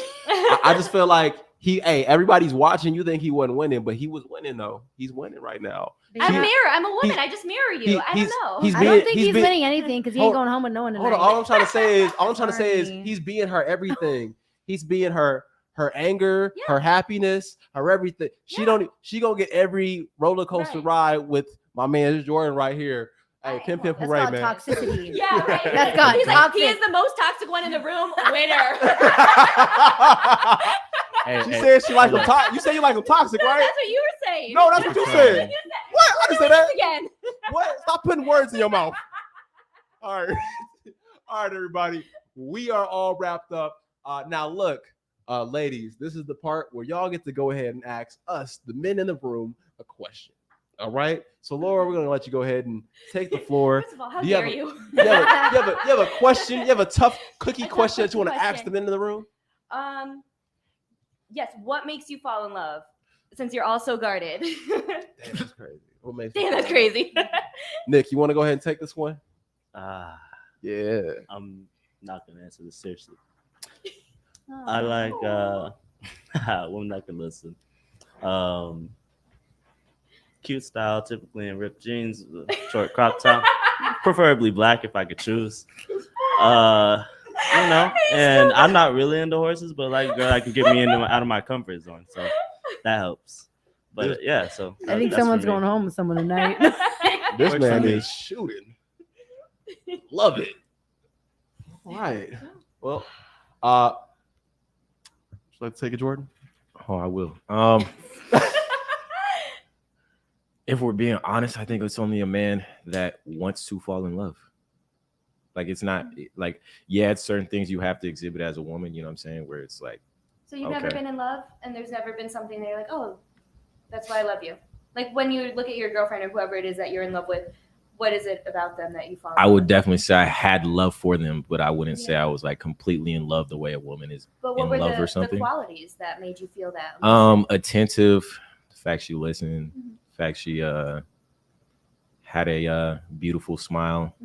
I just feel like everybody's watching. You think he wasn't winning, but he was winning though. He's winning right now. I'm a Yeah. mirror. I'm a woman. he- I just mirror you. he- I he's- don't know. he's I being- don't think he's he's being- winning anything because he Hold- ain't going home with no one Hold tonight. on. All I'm trying to say is Sorry. he's being her everything. He's being her anger, Yeah. her happiness, her everything. She Yeah. gonna get every roller coaster Right. ride with my man Jordan right here. Hey, Right. Pimp That's Hooray, called man. toxicity. Yeah, right. That's God. He's like, Toxic. he is the most toxic one in the room. Winner. Hey, She hey, said she like hold him. on. You say you like him toxic, No, right? that's what you were saying. No, that's what you That's said. right. What? I didn't say that. Again. What? Stop putting words in your mouth. All right. All right, everybody. We are all wrapped up. Now, look, ladies, this is the part where y'all get to go ahead and ask us, the men in the room, a question. All right. So, Laura, we're going to let you go ahead and take the floor. First of all, how Do you have dare a- you? You have a question? You have a tough cookie A tough question that you want cookie to ask question. the men in the room? Yes. What makes you fall in love? Since you're all so guarded. Damn, that's crazy. What makes you Damn, that's fall in love? crazy. Nick, you want to go ahead and take this one? Yeah. I'm not gonna answer this seriously. I like women that can listen. Cute style, typically in ripped jeans, short crop top, preferably black if I could choose. And I'm not really into horses, but like a girl that can get me out of my comfort zone, so that helps. But yeah, so I think that's someone's for me. going home with someone tonight. This Works for man me. is shooting. Love it. All right. Well, should I take it, Jordan? Oh, I will. If we're being honest, I think it's only a man that wants to fall in love. Like it's not like, yeah, it's certain things you have to exhibit as a woman, you know what I'm saying? Where it's like, So you've never Okay. been in love, and there's never been something that you're like, oh, that's why I love you. Like when you look at your girlfriend or whoever it is that you're in love with, what is it about them that you fall? in I love would with? definitely say I had love for them, but I wouldn't say Yeah. I was like completely in love the way a woman is. But what in were love or the something. qualities that made you feel that? Attentive, the fact she listened, Mhm. the fact she had a beautiful smile.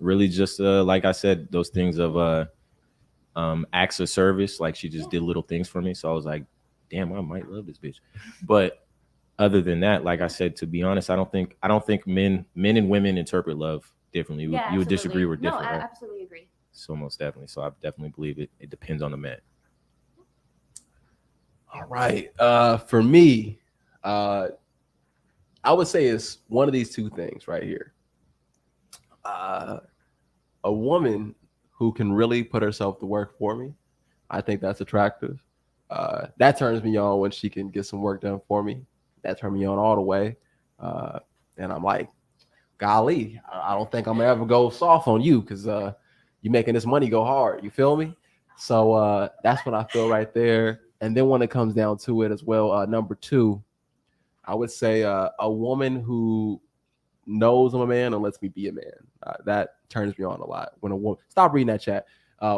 Really just like I said, those things of acts of service, like she just Yeah. did little things for me. So I was like, damn, I might love this bitch. But other than that, like I said, to be honest, I don't think men and women interpret love differently. Yeah, You would disagree, absolutely. we're different, No, I right? absolutely agree. So most definitely. So I definitely believe it depends on the man. All right. For me, I would say it's one of these two things right here. A woman who can really put herself to work for me. I think that's attractive. That turns me on when she can get some work done for me. That turned me on all the way. And I'm like, golly, I don't think I'm gonna ever go soft on you because you making this money go hard. You feel me? So that's what I feel right there. And then when it comes down to it as well, number two, I would say a woman who knows I'm a man and lets me be a man. That turns me on a lot. When a woman, stop reading that chat.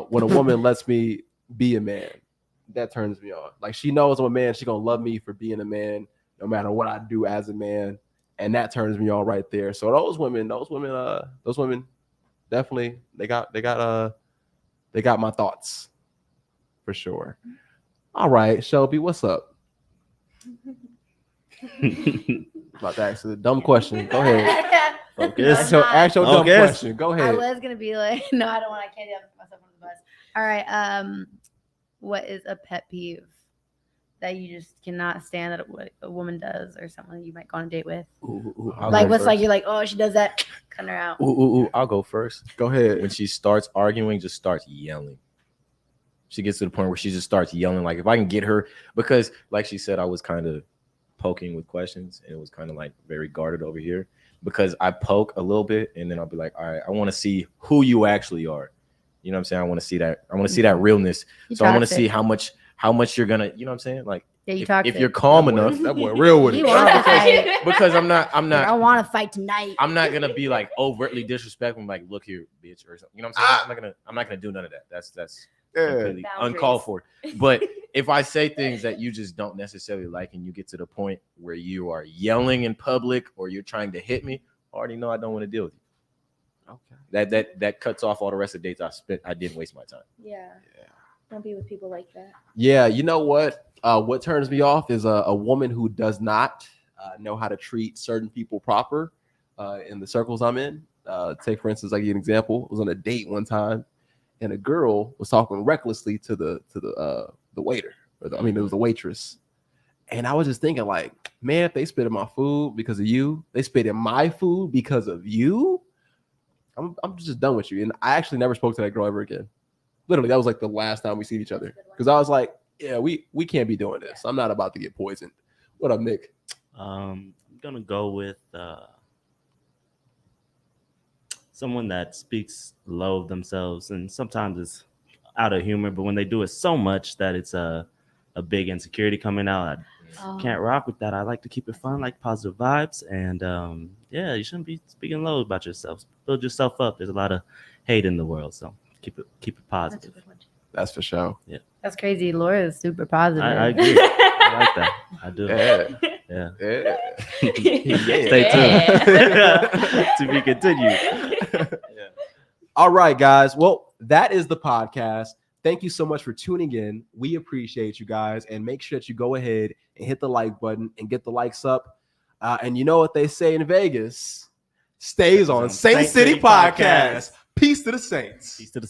When a woman lets me be a man, that turns me on. Like, she knows I'm a man, she gonna love me for being a man, no matter what I do as a man, and that turns me on right there. So those women definitely they got my thoughts for sure. All right, Shelby, what's up? About to ask a dumb question. Go ahead. Focus. Ask your dumb Focus. question. Go I ahead. was gonna be like, no, I don't want. I can't have myself on the bus. All right. What is a pet peeve that you just cannot stand that what a woman does, or someone you might go on a date with? I'll Like, go what's like first. you're like, oh, she does that, cut her out. I'll go first. Go ahead. When she starts arguing, just starts yelling. She gets to the point where she just starts yelling. Like, if I can get her, because like she said, I was kind of poking with questions, and it was kind of like very guarded over here, because I poke a little bit and then I'll be like, all right, I want to see who you actually are. You know what I'm saying? I want to see that. I want to see that realness. You So I want to toxic. see how much you're gonna, you know what I'm saying? Like, Yeah, you if toxic. you're calm enough, That boy real with He it. wants to fight. because I'm Like, I not want to fight tonight. I'm not gonna be like overtly disrespectful. I'm like, look here, bitch, or something. You know what I'm saying? I'm not gonna do none of that. That's Yeah. completely Boundaries. uncalled for. But if I say things that you just don't necessarily like, and you get to the point where you are yelling in public or you're trying to hit me, I already know I don't want to deal with you. Okay. That cuts off all the rest of the dates I didn't waste my time. Yeah. Don't be with people like that. Yeah, you know what? What turns me off is a woman who does not know how to treat certain people proper in the circles I'm in. Take, for instance, I give you an example. I was on a date one time, and a girl was talking recklessly to the waiter. It was the waitress. And I was just thinking, like, man, if they spit in my food because of you, they spit in my food because of you, I'm just done with you. And I actually never spoke to that girl ever again. Literally, that was like the last time we seen each other. Because I was like, yeah, we can't be doing this. I'm not about to get poisoned. What up, Nick? I'm gonna go with someone that speaks low of themselves, and sometimes it's out of humor, but when they do it so much that it's a big insecurity coming out, I can't rock with that. I like to keep it fun, like positive vibes, and yeah, you shouldn't be speaking low about yourself. Build yourself up. There's a lot of hate in the world, so keep it That's a positive. good one. That's for sure. That's crazy. Laura is super positive. I agree. I like that. I do. Yeah. Yeah. Yeah. Stay Yeah. tuned. To be continued. All right, guys. Well, that is the podcast. Thank you so much for tuning in. We appreciate you guys, and make sure that you go ahead and hit the like button and get the likes up. And you know what they say in Vegas? Stays on Saint City Podcast. Peace to the Saints. Peace to the